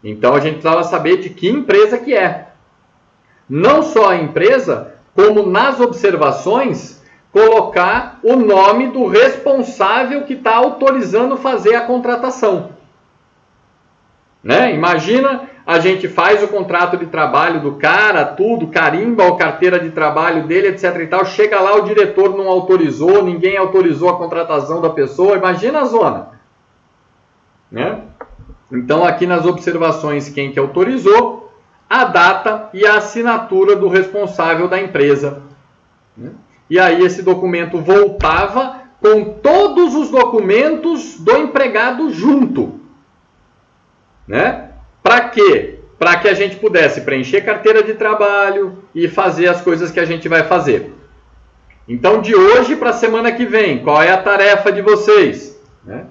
Então a gente precisava saber de que empresa que é. Não só a empresa, como nas observações, colocar o nome do responsável que está autorizando fazer a contratação. Né? Imagina, a gente faz o contrato de trabalho do cara, tudo, carimba a carteira de trabalho dele, etc e tal, chega lá, o diretor não autorizou, ninguém autorizou a contratação da pessoa, imagina a zona. Né? Então aqui nas observações, quem que autorizou, a data e a assinatura do responsável da empresa. Né? E aí esse documento voltava com todos os documentos do empregado junto. Né? Para quê? Para que a gente pudesse preencher carteira de trabalho e fazer as coisas que a gente vai fazer. Então, de hoje para a semana que vem, qual é a tarefa de vocês? Né?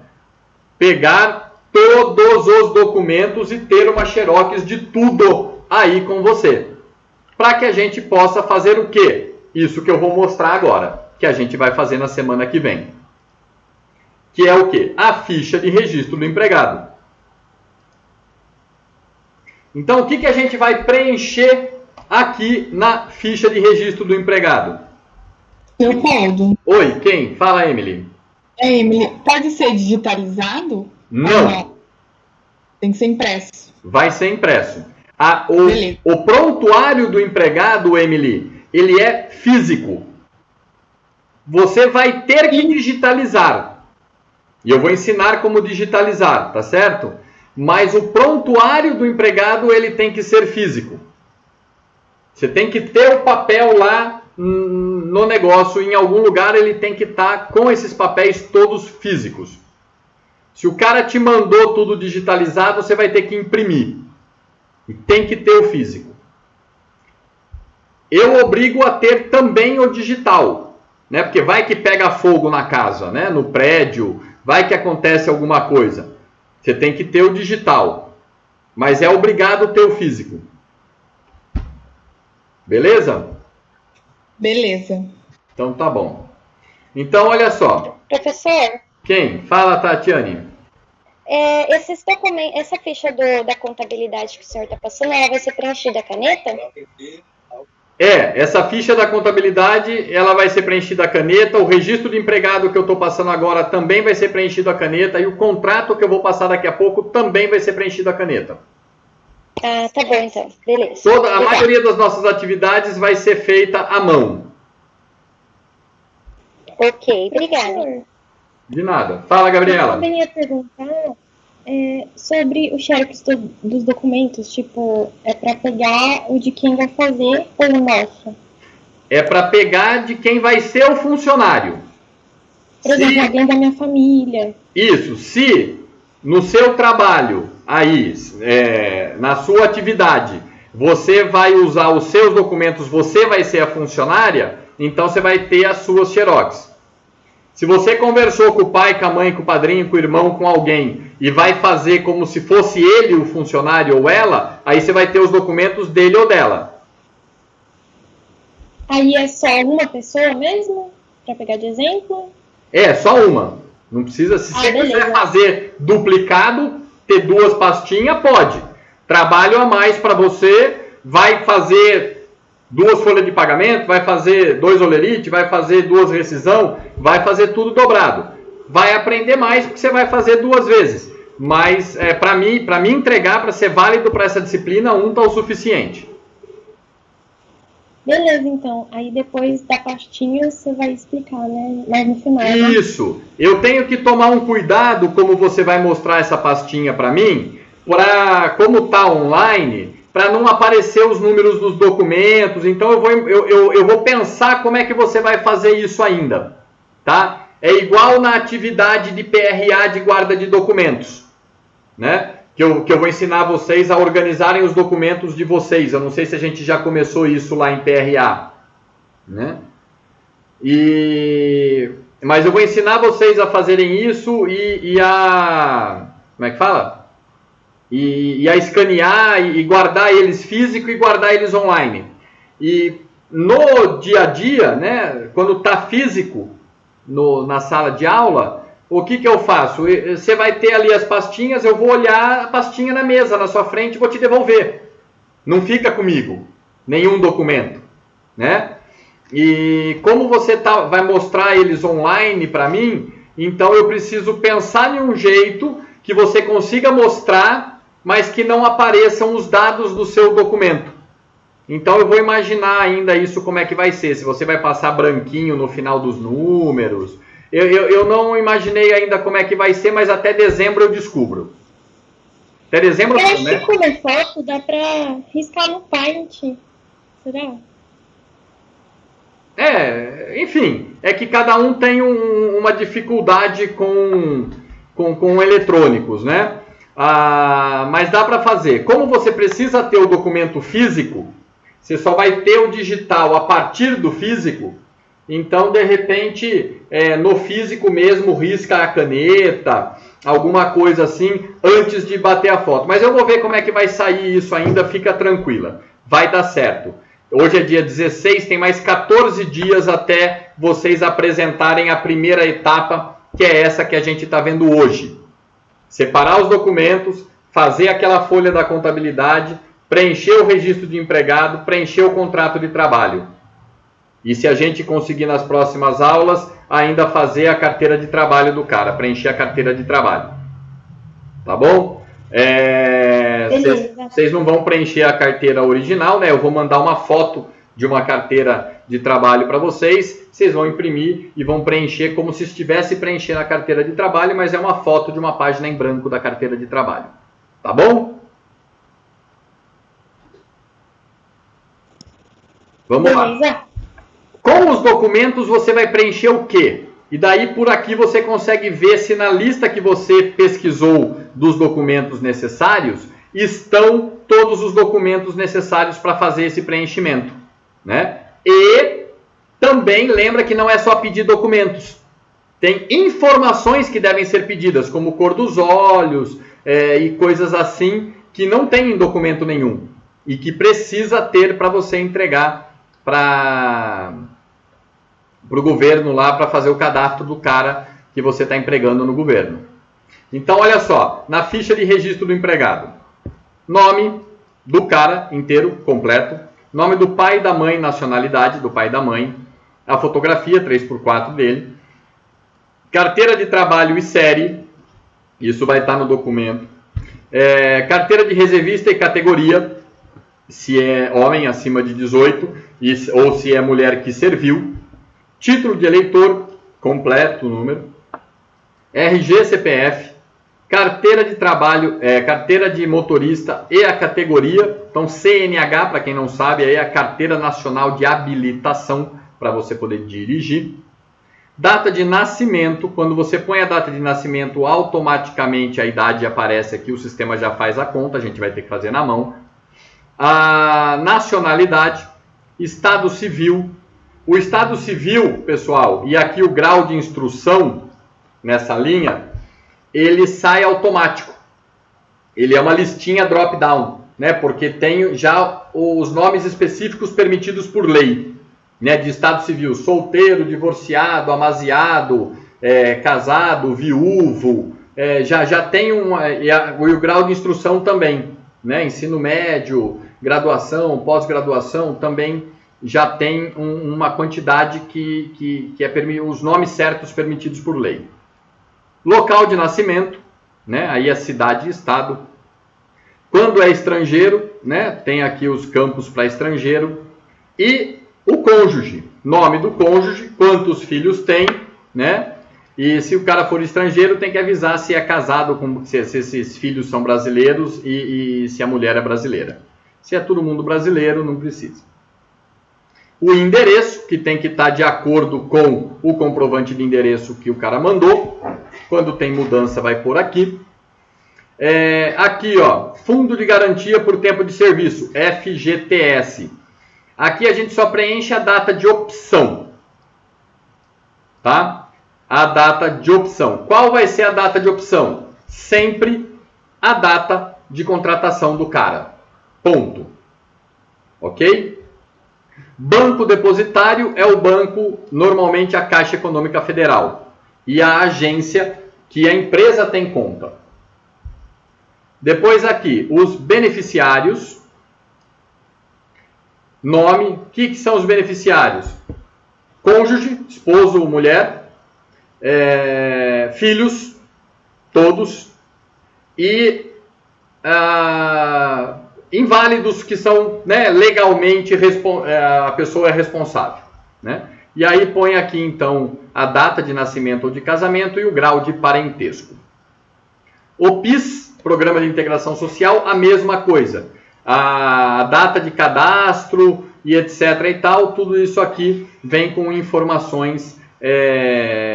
Pegar todos os documentos e ter uma xerox de tudo aí com você. Para que a gente possa fazer o quê? Isso que eu vou mostrar agora, que a gente vai fazer na semana que vem. Que é o quê? A ficha de registro do empregado. Então, o que a gente vai preencher aqui na ficha de registro do empregado? Leopoldo. Oi, quem? Fala, Emily. Emily, pode ser digitalizado? Não. Tem que ser impresso. Vai ser impresso. O prontuário do empregado, Emily, ele é físico. Você vai ter que digitalizar. E eu vou ensinar como digitalizar, tá certo? Mas o prontuário do empregado, ele tem que ser físico. Você tem que ter o papel lá no negócio, em algum lugar ele tem que estar com esses papéis todos físicos. Se o cara te mandou tudo digitalizado, você vai ter que imprimir. E tem que ter o físico. Eu obrigo a ter também o digital, né? Porque vai que pega fogo na casa, né? No prédio, vai que acontece alguma coisa. Você tem que ter o digital, mas é obrigado ter o físico. Beleza? Beleza. Então tá bom. Então olha só. Professor, Quem? Fala, Tatiane. esses documentos, essa ficha da contabilidade que o senhor está passando, ela vai ser preenchida a caneta? Essa ficha da contabilidade, ela vai ser preenchida a caneta, o registro de empregado que eu estou passando agora também vai ser preenchido a caneta, e o contrato que eu vou passar daqui a pouco também vai ser preenchido a caneta. Ah, tá bom então, beleza. A maioria das nossas atividades vai ser feita à mão. Ok, obrigada. De nada. Fala, Gabriela. Eu também ia perguntar sobre o xerox dos documentos, tipo, é para pegar o de quem vai fazer ou o nosso? É para pegar de quem vai ser o funcionário. Por exemplo, alguém da minha família. Isso, se no seu trabalho, aí, na sua atividade, você vai usar os seus documentos, você vai ser a funcionária, então você vai ter as suas xerox. Se você conversou com o pai, com a mãe, com o padrinho, com o irmão, com alguém, e vai fazer como se fosse ele o funcionário ou ela, aí você vai ter os documentos dele ou dela. Aí é só uma pessoa mesmo? Para pegar de exemplo? Só uma. Não precisa, se você quiser fazer duplicado, ter duas pastinhas, pode. Trabalho a mais para você, vai fazer 2 folhas de pagamento, vai fazer 2 olerite, vai fazer 2 rescisão, vai fazer tudo dobrado. Vai aprender mais porque você vai fazer 2 vezes. Mas para mim entregar, para ser válido para essa disciplina, 1 tá o suficiente. Beleza, então. Aí depois da pastinha você vai explicar, né? Mais no final. Isso. Eu tenho que tomar um cuidado como você vai mostrar essa pastinha para mim, como tá online, para não aparecer os números dos documentos. Então eu vou pensar como é que você vai fazer isso ainda, tá? É igual na atividade de PRA de guarda de documentos, né? Que eu vou ensinar vocês a organizarem os documentos de vocês. Eu não sei se a gente já começou isso lá em PRA, né? Mas eu vou ensinar vocês a fazerem isso e a... Como é que fala? E a escanear e guardar eles físico e guardar eles online. E no dia a dia, né, quando está físico na sala de aula, o que eu faço? Você vai ter ali as pastinhas, eu vou olhar a pastinha na mesa, na sua frente, e vou te devolver. Não fica comigo nenhum documento, né? E como você vai mostrar eles online para mim, então eu preciso pensar em um jeito que você consiga mostrar, mas que não apareçam os dados do seu documento. Então eu vou imaginar ainda isso como é que vai ser, se você vai passar branquinho no final dos números. Eu não imaginei ainda como é que vai ser, mas até dezembro eu descubro. Até dezembro, eu acho né? que como é foto, dá pra riscar no Paint. Será? Enfim, é que cada um tem uma dificuldade com eletrônicos, né? Mas dá para fazer. Como você precisa ter o documento físico, você só vai ter o digital a partir do físico, então, de repente, no físico mesmo, risca a caneta, alguma coisa assim, antes de bater a foto. Mas eu vou ver como é que vai sair isso ainda, fica tranquila. Vai dar certo. Hoje é dia 16, tem mais 14 dias até vocês apresentarem a primeira etapa, que é essa que a gente está vendo hoje. Separar os documentos, fazer aquela folha da contabilidade, preencher o registro de empregado, preencher o contrato de trabalho. E se a gente conseguir nas próximas aulas, ainda fazer a carteira de trabalho do cara, preencher a carteira de trabalho. Tá bom? Vocês não vão preencher a carteira original, né? Eu vou mandar uma foto de uma carteira de trabalho para vocês. Vocês vão imprimir e vão preencher como se estivesse preenchendo a carteira de trabalho, mas é uma foto de uma página em branco da carteira de trabalho. Tá bom? Vamos lá. Com os documentos você vai preencher o quê? E daí por aqui você consegue ver se na lista que você pesquisou dos documentos necessários estão todos os documentos necessários para fazer esse preenchimento, né? E também lembra que não é só pedir documentos. Tem informações que devem ser pedidas, como cor dos olhos e coisas assim que não tem em documento nenhum e que precisa ter para você entregar para o governo lá para fazer o cadastro do cara que você está empregando no governo. Então, olha só, na ficha de registro do empregado, nome do cara inteiro, completo, nome do pai e da mãe, nacionalidade do pai e da mãe, a fotografia 3x4 dele, carteira de trabalho e série, isso vai estar no documento, carteira de reservista e categoria, se é homem acima de 18 ou se é mulher que serviu, título de eleitor, completo o número, RG, CPF, carteira de trabalho, carteira de motorista e a categoria, então CNH, para quem não sabe, é a Carteira Nacional de Habilitação, para você poder dirigir. Data de nascimento, quando você põe a data de nascimento, automaticamente a idade aparece aqui, o sistema já faz a conta, a gente vai ter que fazer na mão. A nacionalidade, estado civil. O estado civil, pessoal, e aqui o grau de instrução nessa linha, ele sai automático. Ele é uma listinha drop-down, né? Porque tem já os nomes específicos permitidos por lei, né? De estado civil, solteiro, divorciado, amaziado, casado, viúvo, já tem e o grau de instrução também, né? Ensino médio, graduação, pós-graduação, também já tem uma quantidade que é os nomes certos permitidos por lei. Local de nascimento, né? Aí a cidade e estado. Quando é estrangeiro, né? Tem aqui os campos para estrangeiro. E o cônjuge, nome do cônjuge, quantos filhos tem, né? E se o cara for estrangeiro, tem que avisar se é casado, se esses filhos são brasileiros e se a mulher é brasileira. Se é todo mundo brasileiro, não precisa. O endereço, que tem que estar de acordo com o comprovante de endereço que o cara mandou. Quando tem mudança, vai por aqui. Aqui, ó, Fundo de Garantia por Tempo de Serviço, FGTS. Aqui a gente só preenche a data de opção. Tá? A data de opção. Qual vai ser a data de opção? Sempre a data de contratação do cara. Ponto. Ok? Banco depositário é o banco, normalmente a Caixa Econômica Federal. E a agência que a empresa tem conta. Depois aqui, os beneficiários. Nome. O que são os beneficiários? Cônjuge, esposo ou mulher. Filhos, todos. E inválidos que são, né, legalmente a pessoa é responsável, né? E aí põe aqui então a data de nascimento ou de casamento e o grau de parentesco. O PIS, Programa de Integração Social, a mesma coisa. A data de cadastro e etc e tal, tudo isso aqui vem com informações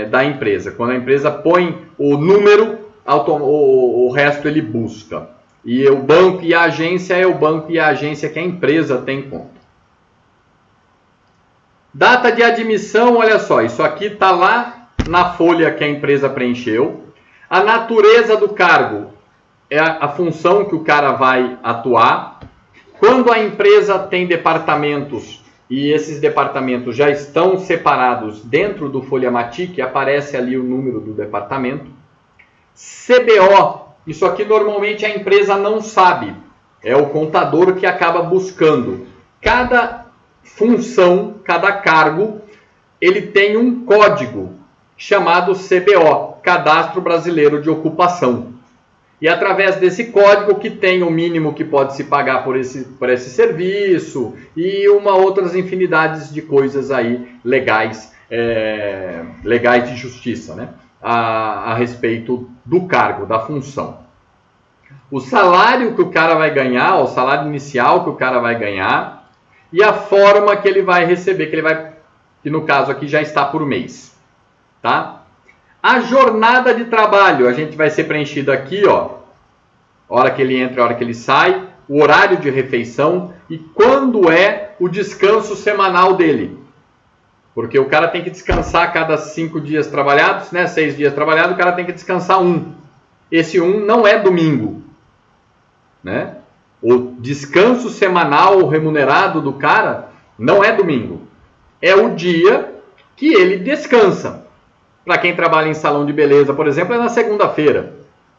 da empresa. Quando a empresa põe o número, o resto ele busca. E o banco e a agência é o banco e a agência que a empresa tem conta. Data de admissão, olha só, isso aqui está lá na folha que a empresa preencheu. A natureza do cargo é a função que o cara vai atuar. Quando a empresa tem departamentos e esses departamentos já estão separados dentro do Folha-Matic, aparece ali o número do departamento. CBO, isso aqui normalmente a empresa não sabe. É o contador que acaba buscando. Cada função, cada cargo, ele tem um código chamado CBO, Cadastro Brasileiro de Ocupação. E através desse código que tem o mínimo que pode se pagar por esse serviço e outras infinidades de coisas aí legais, legais de justiça, né? A respeito do cargo, da função. O salário que o cara vai ganhar, o salário inicial que o cara vai ganhar e a forma que ele vai receber, que no caso aqui já está por mês, tá? A jornada de trabalho, a gente vai ser preenchido aqui, ó, hora que ele entra, hora que ele sai, o horário de refeição e quando é o descanso semanal dele. Porque o cara tem que descansar a cada 5 dias trabalhados, né? 6 dias trabalhados, o cara tem que descansar 1. Esse 1 não é domingo, né? O descanso semanal remunerado do cara não é domingo. É o dia que ele descansa. Para quem trabalha em salão de beleza, por exemplo, é na segunda-feira.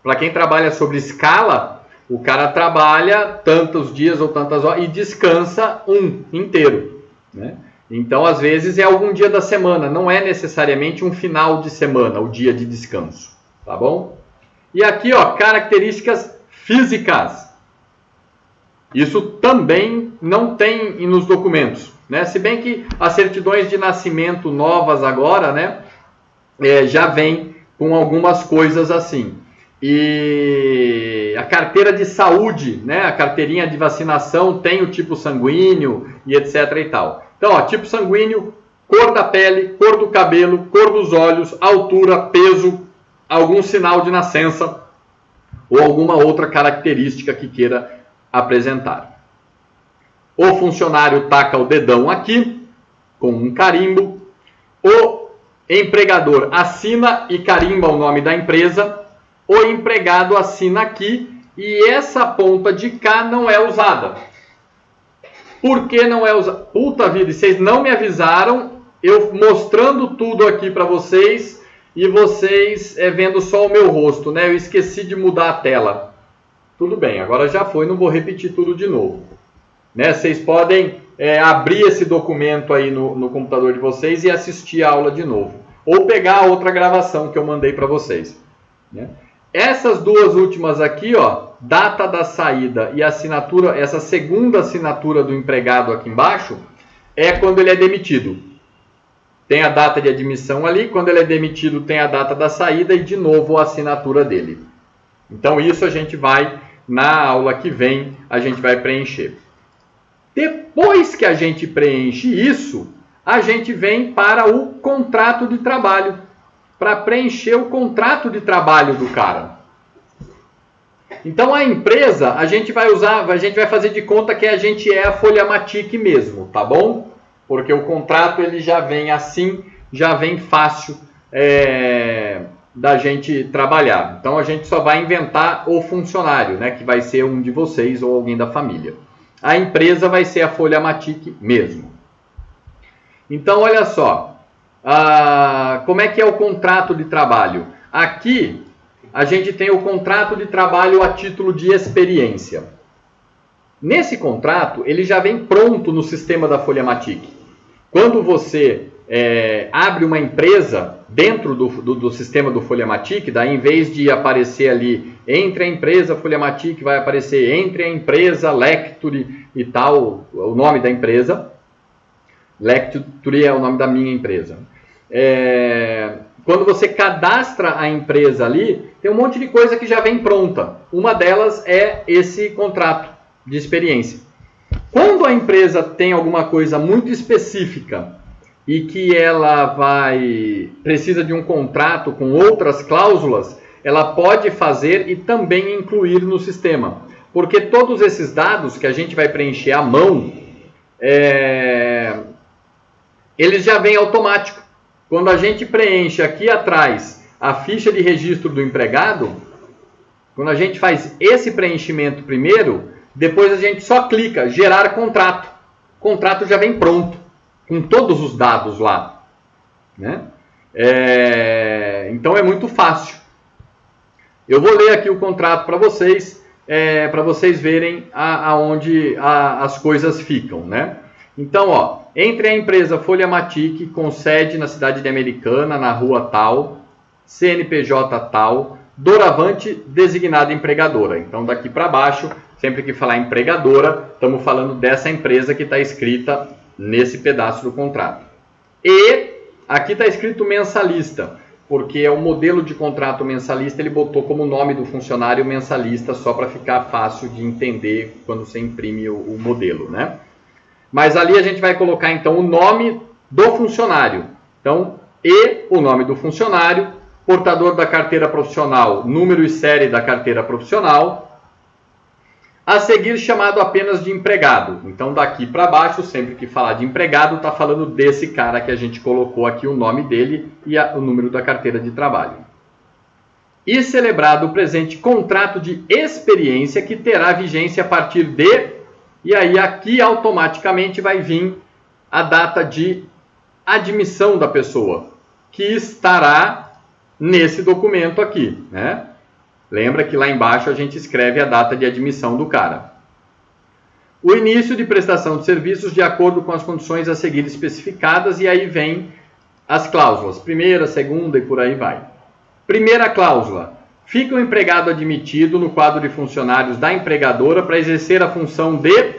Para quem trabalha sobre escala, o cara trabalha tantos dias ou tantas horas e descansa um inteiro, né? Então, às vezes, é algum dia da semana, não é necessariamente um final de semana, o dia de descanso, tá bom? E aqui, ó, características físicas. Isso também não tem nos documentos, né? Se bem que as certidões de nascimento novas agora, né, já vem com algumas coisas assim. E a carteira de saúde, né, a carteirinha de vacinação tem o tipo sanguíneo e etc e tal. Então, ó, tipo sanguíneo, cor da pele, cor do cabelo, cor dos olhos, altura, peso, algum sinal de nascença ou alguma outra característica que queira apresentar. O funcionário taca o dedão aqui, com um carimbo. O empregador assina e carimba o nome da empresa. O empregado assina aqui e essa ponta de cá não é usada. Por que não é usada? Puta vida, vocês não me avisaram, eu mostrando tudo aqui para vocês e vocês vendo só o meu rosto, né? Eu esqueci de mudar a tela. Tudo bem, agora já foi, não vou repetir tudo de novo. Né? Vocês podem abrir esse documento aí no computador de vocês e assistir a aula de novo. Ou pegar a outra gravação que eu mandei para vocês. Né? Essas duas últimas aqui, ó, data da saída e assinatura, essa segunda assinatura do empregado aqui embaixo, é quando ele é demitido. Tem a data de admissão ali, quando ele é demitido tem a data da saída e de novo a assinatura dele. Então isso a gente vai, na aula que vem, a gente vai preencher. Depois que a gente preenche isso, a gente vem para o contrato de trabalho, para preencher o contrato de trabalho do cara. Então a empresa, a gente vai fazer de conta que a gente é a Folha Matic mesmo, tá bom? Porque o contrato ele já vem assim, já vem fácil da gente trabalhar. Então a gente só vai inventar o funcionário, né, que vai ser um de vocês ou alguém da família. A empresa vai ser a Folha Matic mesmo. Então olha só, como é que é o contrato de trabalho? Aqui a gente tem o contrato de trabalho a título de experiência. Nesse contrato, ele já vem pronto no sistema da Folha Matic. Quando você abre uma empresa dentro do sistema do Folha Matic, daí em vez de aparecer ali entre a empresa Folha Matic, vai aparecer entre a empresa Lecture e tal, o nome da empresa. Lecture é o nome da minha empresa. Quando você cadastra a empresa ali, tem um monte de coisa que já vem pronta. Uma delas é esse contrato de experiência. Quando a empresa tem alguma coisa muito específica e que ela precisa de um contrato com outras cláusulas, ela pode fazer e também incluir no sistema. Porque todos esses dados que a gente vai preencher à mão, eles já vêm automático. Quando a gente preenche aqui atrás a ficha de registro do empregado, quando a gente faz esse preenchimento primeiro, depois a gente só clica, gerar contrato. O contrato já vem pronto, com todos os dados lá. Né? Então é muito fácil. Eu vou ler aqui o contrato para vocês verem aonde as coisas ficam. Né? Então, ó, entre a empresa Folha Matic, com sede na cidade de Americana, na rua tal, CNPJ tal, doravante designada empregadora. Então, daqui para baixo, sempre que falar empregadora, estamos falando dessa empresa que está escrita nesse pedaço do contrato. E aqui está escrito mensalista, porque é o modelo de contrato mensalista, ele botou como nome do funcionário mensalista, só para ficar fácil de entender quando você imprime o modelo, né? Mas ali a gente vai colocar então o nome do funcionário. Então, e o nome do funcionário, portador da carteira profissional, número e série da carteira profissional, a seguir chamado apenas de empregado. Então, daqui para baixo, sempre que falar de empregado, está falando desse cara que a gente colocou aqui o nome dele e o número da carteira de trabalho. E celebrado o presente contrato de experiência que terá vigência a partir de... E aí aqui automaticamente vai vir a data de admissão da pessoa, que estará nesse documento aqui, né? Lembra que lá embaixo a gente escreve a data de admissão do cara. O início de prestação de serviços de acordo com as condições a seguir especificadas, e aí vem as cláusulas. Primeira, segunda e por aí vai. Primeira cláusula. Fica o empregado admitido no quadro de funcionários da empregadora para exercer a função de...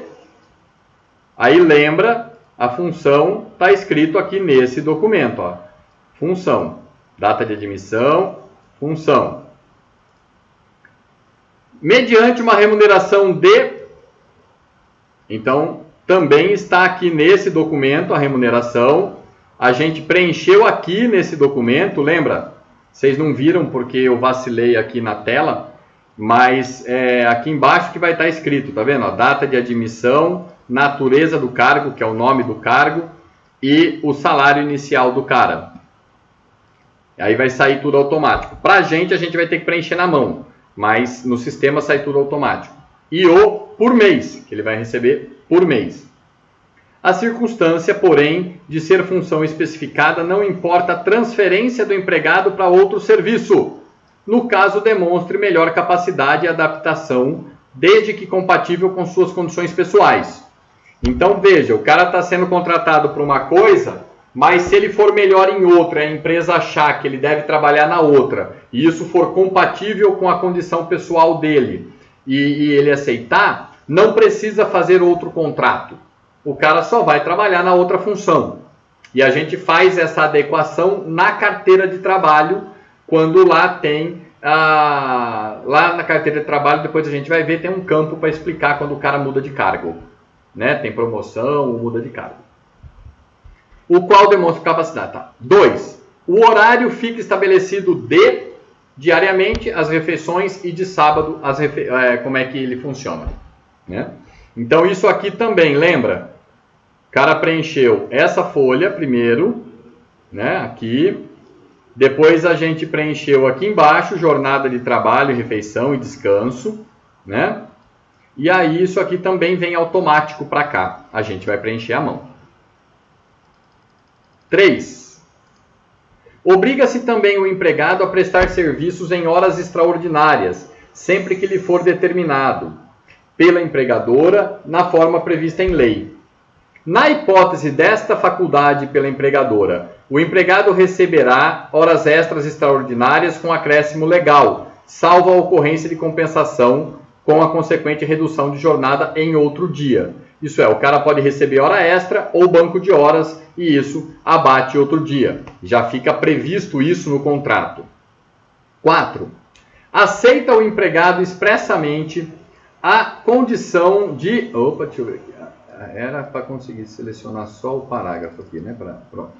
Aí lembra, a função está escrito aqui nesse documento. Ó. Função. Data de admissão, função. Mediante uma remuneração de... Então, também está aqui nesse documento a remuneração. A gente preencheu aqui nesse documento, lembra? Vocês não viram porque eu vacilei aqui na tela, mas aqui embaixo que vai estar escrito, tá vendo? A data de admissão, natureza do cargo, que é o nome do cargo, e o salário inicial do cara. Aí vai sair tudo automático. Pra gente, a gente vai ter que preencher na mão, mas no sistema sai tudo automático. E o por mês, que ele vai receber por mês. A circunstância, porém, de ser função especificada não importa a transferência do empregado para outro serviço. No caso, demonstre melhor capacidade e adaptação, desde que compatível com suas condições pessoais. Então, veja, o cara está sendo contratado para uma coisa, mas se ele for melhor em outra, a empresa achar que ele deve trabalhar na outra, e isso for compatível com a condição pessoal dele, e ele aceitar, não precisa fazer outro contrato. O cara só vai trabalhar na outra função. E a gente faz essa adequação na carteira de trabalho, quando lá tem, lá na carteira de trabalho, depois a gente vai ver, tem um campo para explicar quando o cara muda de cargo. Né? Tem promoção ou muda de cargo. O qual demonstra capacidade. Tá. 2. O horário fica estabelecido diariamente as refeições e de sábado como é que ele funciona. Né? Então isso aqui também, lembra? O cara preencheu essa folha primeiro, né? Aqui. Depois a gente preencheu aqui embaixo, jornada de trabalho, refeição e descanso, né? E aí isso aqui também vem automático para cá. A gente vai preencher à mão. 3. Obriga-se também o empregado a prestar serviços em horas extraordinárias, sempre que lhe for determinado pela empregadora, na forma prevista em lei. Na hipótese desta faculdade pela empregadora, o empregado receberá horas extras extraordinárias com acréscimo legal, salvo a ocorrência de compensação com a consequente redução de jornada em outro dia. Isso é, o cara pode receber hora extra ou banco de horas e isso abate outro dia. Já fica previsto isso no contrato. 4. Aceita o empregado expressamente a condição de... Opa, deixa eu ver aqui. Era para conseguir selecionar só o parágrafo aqui, né? Pronto.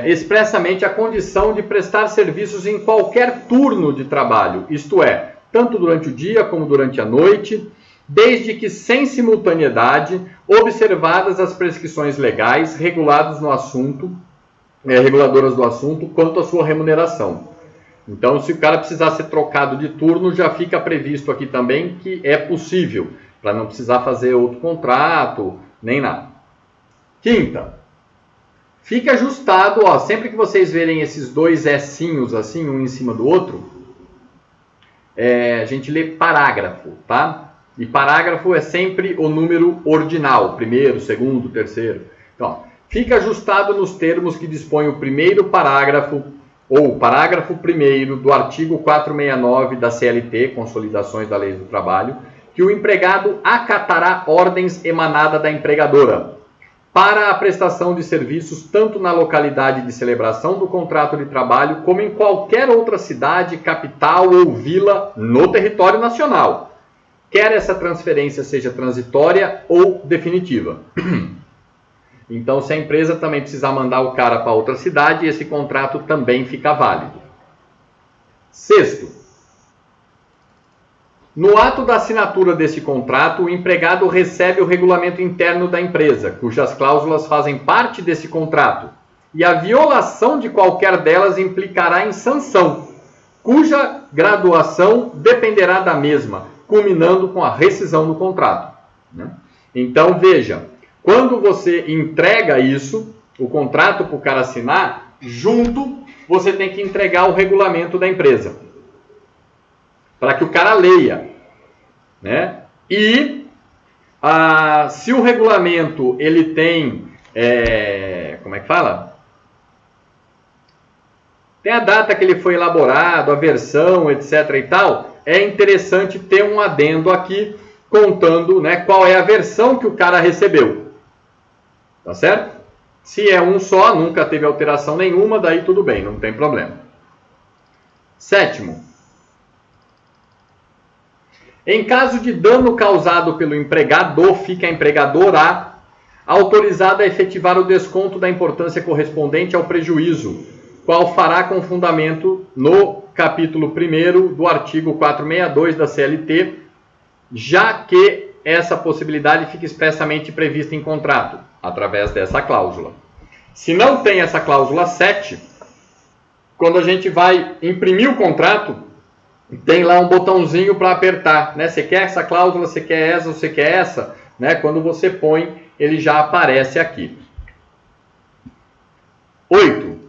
Expressamente a condição de prestar serviços em qualquer turno de trabalho, isto é, tanto durante o dia como durante a noite, desde que sem simultaneidade, observadas as prescrições legais reguladoras do assunto, quanto à sua remuneração. Então, se o cara precisar ser trocado de turno, já fica previsto aqui também que é possível, para não precisar fazer outro contrato, nem nada. 5ª, fica ajustado, ó, sempre que vocês verem esses dois Sinhos assim, um em cima do outro, a gente lê parágrafo, tá? E parágrafo é sempre o número ordinal, primeiro, segundo, terceiro. Então, fica ajustado nos termos que dispõe o primeiro parágrafo, ou parágrafo primeiro do artigo 469 da CLT, Consolidações da Lei do Trabalho, que o empregado acatará ordens emanadas da empregadora para a prestação de serviços tanto na localidade de celebração do contrato de trabalho como em qualquer outra cidade, capital ou vila no território nacional, quer essa transferência seja transitória ou definitiva. Então, se a empresa também precisar mandar o cara para outra cidade, esse contrato também fica válido. 6º, no ato da assinatura deste contrato, o empregado recebe o regulamento interno da empresa, cujas cláusulas fazem parte desse contrato, e a violação de qualquer delas implicará em sanção, cuja graduação dependerá da mesma, culminando com a rescisão do contrato. Então, veja, quando você entrega isso, o contrato para o cara assinar, junto você tem que entregar o regulamento da empresa. para que o cara leia, né? E se o regulamento ele tem, como é que fala? Tem a data que ele foi elaborado, a versão, etc. e tal, é interessante ter um adendo aqui contando, né, qual é a versão que o cara recebeu. Tá certo? Se é um só, nunca teve alteração nenhuma, daí tudo bem, não tem problema. 7º. Em caso de dano causado pelo empregador, fica a empregadora autorizada a efetivar o desconto da importância correspondente ao prejuízo, qual fará com fundamento no capítulo 1º do artigo 462 da CLT, já que essa possibilidade fica expressamente prevista em contrato, através dessa cláusula. Se não tem essa cláusula 7, quando a gente vai imprimir o contrato, tem lá um botãozinho para apertar, né? Você quer essa cláusula, você quer essa, você quer essa, né? Quando você põe, ele já aparece aqui. 8.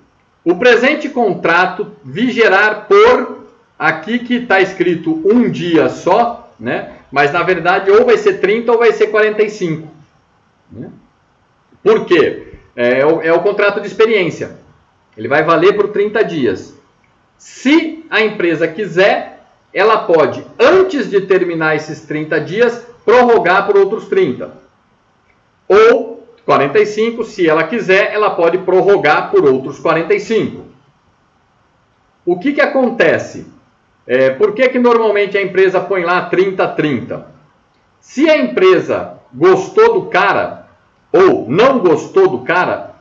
O presente contrato vigerá por, aqui que está escrito um dia só, né? Mas na verdade ou vai ser 30 ou vai ser 45. Né? Por quê? É o contrato de experiência. Ele vai valer por 30 dias. Se a empresa quiser, ela pode, antes de terminar esses 30 dias, prorrogar por outros 30. Ou 45, se ela quiser, ela pode prorrogar por outros 45. O que acontece? Por que normalmente a empresa põe lá 30-30? Se a empresa gostou do cara, ou não gostou do cara,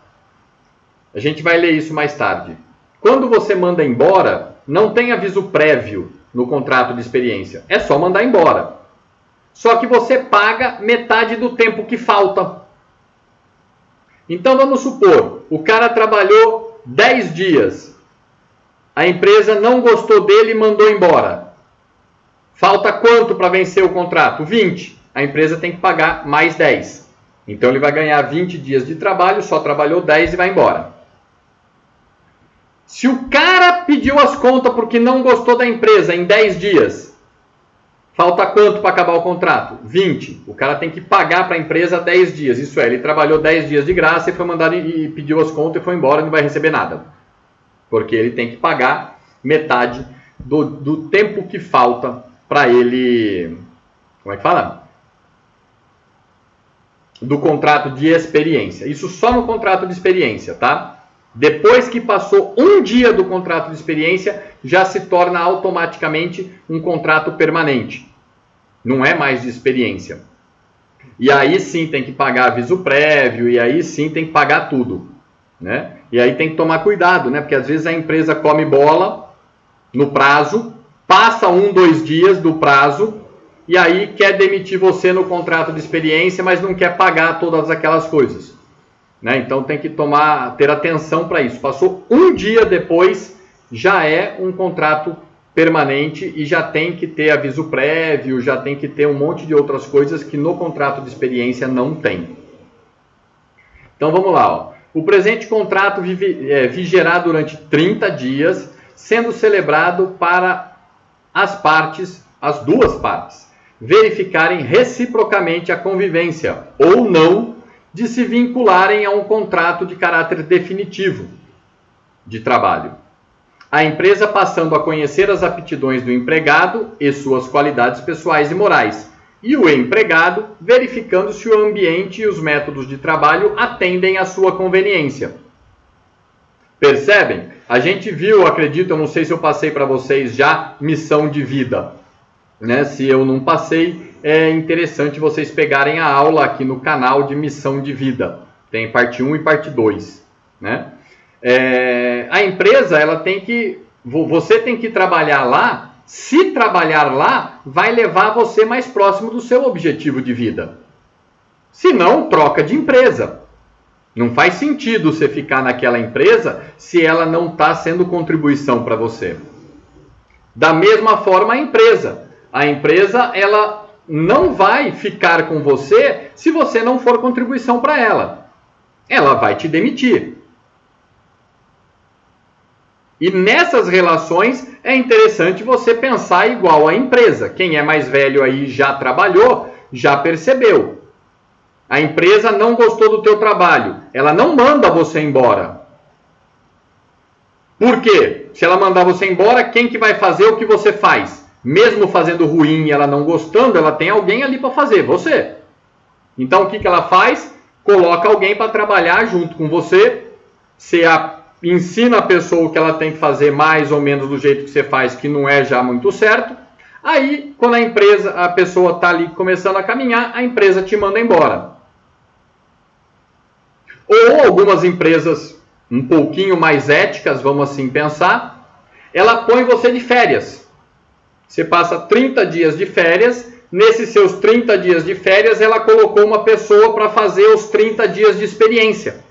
a gente vai ler isso mais tarde. Quando você manda embora, não tem aviso prévio no contrato de experiência. É só mandar embora. Só que você paga metade do tempo que falta. Então vamos supor, o cara trabalhou 10 dias. A empresa não gostou dele e mandou embora. Falta quanto para vencer o contrato? 20. A empresa tem que pagar mais 10. Então ele vai ganhar 20 dias de trabalho, só trabalhou 10 e vai embora. Se o cara pediu as contas porque não gostou da empresa em 10 dias, falta quanto para acabar o contrato? 20. O cara tem que pagar para a empresa 10 dias. Isso é, ele trabalhou 10 dias de graça e foi mandado e pediu as contas e foi embora e não vai receber nada. Porque ele tem que pagar metade do tempo que falta para ele... Como é que fala? Do contrato de experiência. Isso só no contrato de experiência, tá? Depois que passou um dia do contrato de experiência, já se torna automaticamente um contrato permanente. Não é mais de experiência. E aí sim tem que pagar aviso prévio, e aí sim tem que pagar tudo. Né? E aí tem que tomar cuidado, né? Porque às vezes a empresa come bola no prazo, passa 1-2 dias do prazo, e aí quer demitir você no contrato de experiência, mas não quer pagar todas aquelas coisas. Né? Então tem que ter atenção para isso. Passou um dia depois, já é um contrato permanente e já tem que ter aviso prévio, já tem que ter um monte de outras coisas que no contrato de experiência não tem. Então vamos lá. Ó. O presente contrato vigerá durante 30 dias, sendo celebrado para as duas partes, verificarem reciprocamente a convivência ou não de se vincularem a um contrato de caráter definitivo de trabalho. A empresa passando a conhecer as aptidões do empregado e suas qualidades pessoais e morais, e o empregado verificando se o ambiente e os métodos de trabalho atendem à sua conveniência. Percebem? A gente viu, acredito, eu não sei se eu passei para vocês já, missão de vida. Né? Se eu não passei, é interessante vocês pegarem a aula aqui no canal de missão de vida. Tem parte 1 e parte 2. Né? A empresa, você tem que trabalhar lá. Se trabalhar lá, vai levar você mais próximo do seu objetivo de vida. Se não, troca de empresa. Não faz sentido você ficar naquela empresa se ela não está sendo contribuição para você. Da mesma forma, a empresa. A empresa, ela não vai ficar com você se você não for contribuição para ela. Ela vai te demitir. E nessas relações é interessante você pensar igual à empresa. Quem é mais velho aí já trabalhou, já percebeu. A empresa não gostou do teu trabalho, ela não manda você embora. Por quê? Se ela mandar você embora, quem que vai fazer o que você faz? Mesmo fazendo ruim e ela não gostando, ela tem alguém ali para fazer, você. Então o que ela faz? Coloca alguém para trabalhar junto com você, ensina a pessoa o que ela tem que fazer mais ou menos do jeito que você faz, que não é já muito certo. Aí, quando a pessoa está ali começando a caminhar, a empresa te manda embora. Ou algumas empresas um pouquinho mais éticas, vamos assim pensar, ela põe você de férias. Você passa 30 dias de férias, nesses seus 30 dias de férias, ela colocou uma pessoa para fazer os 30 dias de experiência.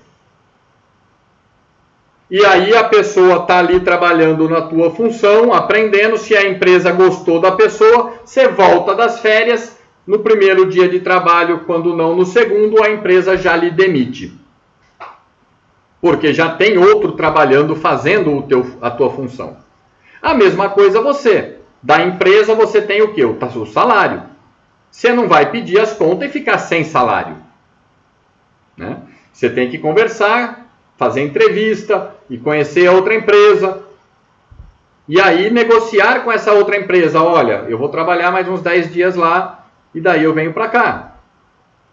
E aí a pessoa está ali trabalhando na tua função, aprendendo. Se a empresa gostou da pessoa, você volta das férias. No primeiro dia de trabalho, quando não no segundo, a empresa já lhe demite. Porque já tem outro trabalhando, fazendo a tua função. A mesma coisa você. Da empresa você tem o quê? O salário. Você não vai pedir as contas e ficar sem salário. Né? Você tem que conversar, fazer entrevista e conhecer a outra empresa. E aí negociar com essa outra empresa. Olha, eu vou trabalhar mais uns 10 dias lá e daí eu venho para cá.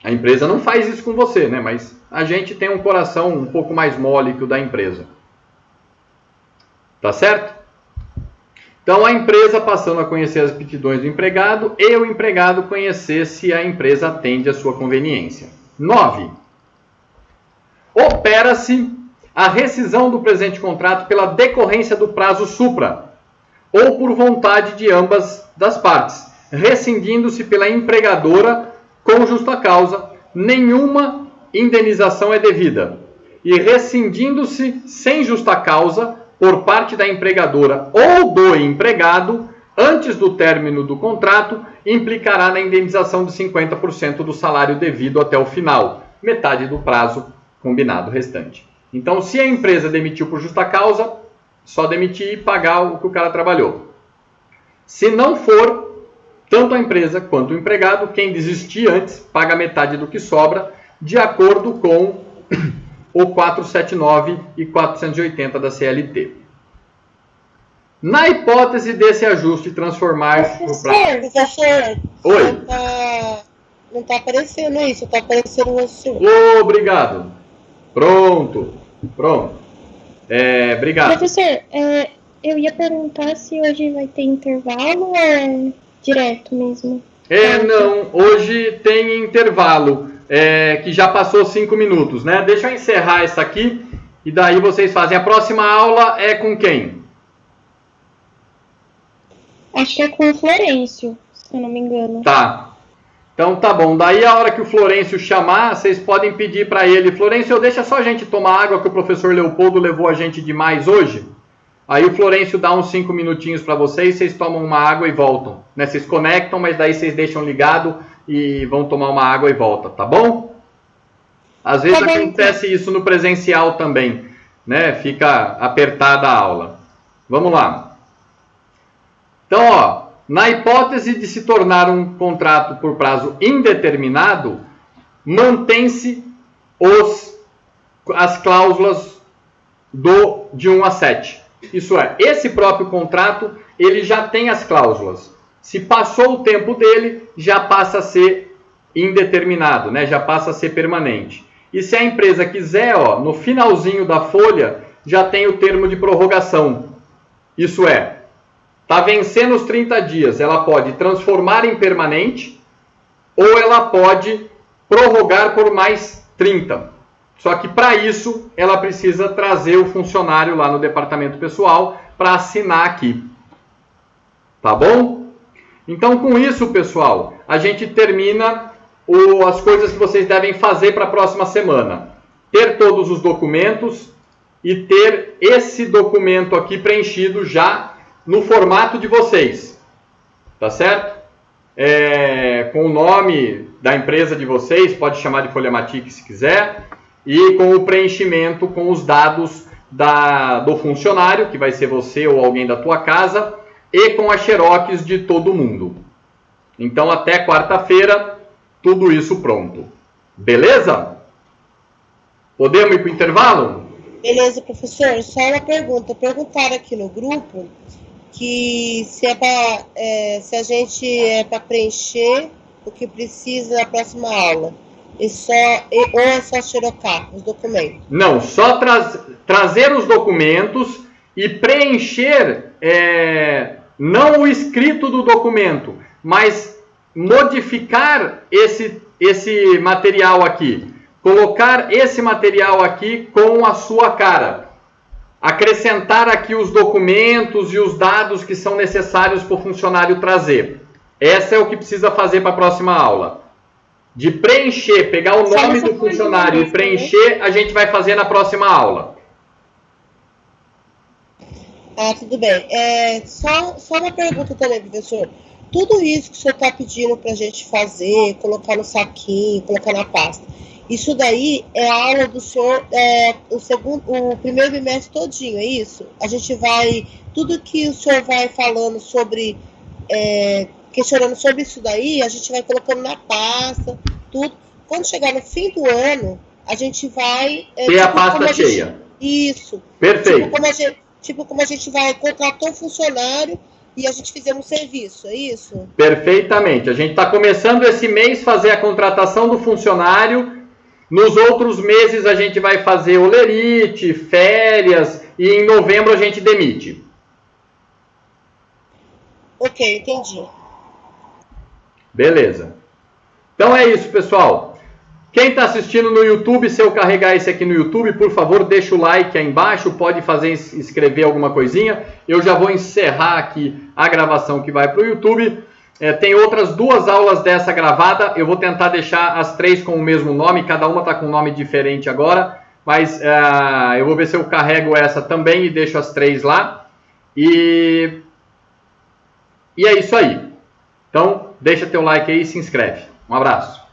A empresa não faz isso com você, né? Mas a gente tem um coração um pouco mais mole que o da empresa. Tá certo? Então a empresa passando a conhecer as aptidões do empregado e o empregado conhecer se a empresa atende à sua conveniência. 9. Opera-se a rescisão do presente contrato pela decorrência do prazo supra ou por vontade de ambas das partes, rescindindo-se pela empregadora com justa causa, nenhuma indenização é devida, e rescindindo-se sem justa causa por parte da empregadora ou do empregado, antes do término do contrato, implicará na indenização de 50% do salário devido até o final, metade do prazo combinado restante. Então, se a empresa demitiu por justa causa, só demitir e pagar o que o cara trabalhou. Se não for, tanto a empresa quanto o empregado, quem desistir antes, paga metade do que sobra, de acordo com o 479 e 480 da CLT. Na hipótese desse ajuste transformar-se no prazo... Professor, Oi. não está aparecendo isso, está aparecendo o seu. Obrigado. Pronto. Obrigado. Professor, eu ia perguntar se hoje vai ter intervalo ou é direto mesmo? Não, hoje tem intervalo, que já passou 5 minutos, né? Deixa eu encerrar essa aqui e daí vocês fazem. A próxima aula é com quem? Acho que é com o Florencio, se eu não me engano. Tá. Então tá bom. Daí a hora que o Florencio chamar, vocês podem pedir para ele: Florencio, deixa só a gente tomar água que o professor Leopoldo levou a gente demais hoje. Aí o Florencio dá uns 5 minutinhos para vocês tomam uma água e voltam. Né? Vocês conectam, mas daí vocês deixam ligado e vão tomar uma água e volta, tá bom? Às vezes acontece isso no presencial também, né? Fica apertada a aula. Vamos lá. Então, ó, na hipótese de se tornar um contrato por prazo indeterminado, mantém-se as cláusulas de 1 a 7. Isso é, esse próprio contrato, ele já tem as cláusulas. Se passou o tempo dele, já passa a ser indeterminado, né? Já passa a ser permanente. E se a empresa quiser, ó, no finalzinho da folha, já tem o termo de prorrogação. Isso é, está vencendo os 30 dias, ela pode transformar em permanente ou ela pode prorrogar por mais 30. Só que para isso, ela precisa trazer o funcionário lá no departamento pessoal para assinar aqui. Tá bom? Então, com isso, pessoal, a gente termina as coisas que vocês devem fazer para a próxima semana. Ter todos os documentos e ter esse documento aqui preenchido já no formato de vocês. Tá certo? Com o nome da empresa de vocês, pode chamar de Folha Matic se quiser. E com o preenchimento com os dados do funcionário, que vai ser você ou alguém da tua casa, e com a xerox de todo mundo. Então, até quarta-feira, tudo isso pronto. Beleza? Podemos ir para o intervalo? Beleza, professor. Só uma pergunta. Perguntaram aqui no grupo que se a gente é para preencher o que precisa na próxima aula. Ou é só xerocar os documentos? Não, só trazer os documentos e preencher, não o escrito do documento, mas modificar esse material aqui. Colocar esse material aqui com a sua cara. Acrescentar aqui os documentos e os dados que são necessários para o funcionário trazer. Essa é o que precisa fazer para a próxima aula. De preencher, pegar o nome do funcionário e preencher, a gente vai fazer na próxima aula. Ah, tudo bem. Só uma pergunta também, professor. Tudo isso que o senhor está pedindo para a gente fazer, colocar no saquinho, colocar na pasta, isso daí é a aula do senhor, o primeiro bimestre todinho, é isso? A gente vai, tudo que o senhor vai falando sobre, questionando sobre isso daí, a gente vai colocando na pasta, tudo. Quando chegar no fim do ano, a gente vai... ter a pasta cheia. Isso. Perfeito. Como a gente vai contratar um funcionário e a gente fizer um serviço, é isso? Perfeitamente. A gente está começando esse mês fazer a contratação do funcionário. Nos outros meses a gente vai fazer olerite, férias e em novembro a gente demite. Ok, entendi. Beleza. Então é isso, pessoal. Quem está assistindo no YouTube, se eu carregar esse aqui no YouTube, por favor, deixa o like aí embaixo, pode escrever alguma coisinha. Eu já vou encerrar aqui a gravação que vai para o YouTube. Tem outras 2 aulas dessa gravada, eu vou tentar deixar as 3 com o mesmo nome, cada uma está com um nome diferente agora, mas eu vou ver se eu carrego essa também e deixo as 3 lá. E é isso aí. Então, deixa teu like aí e se inscreve. Um abraço.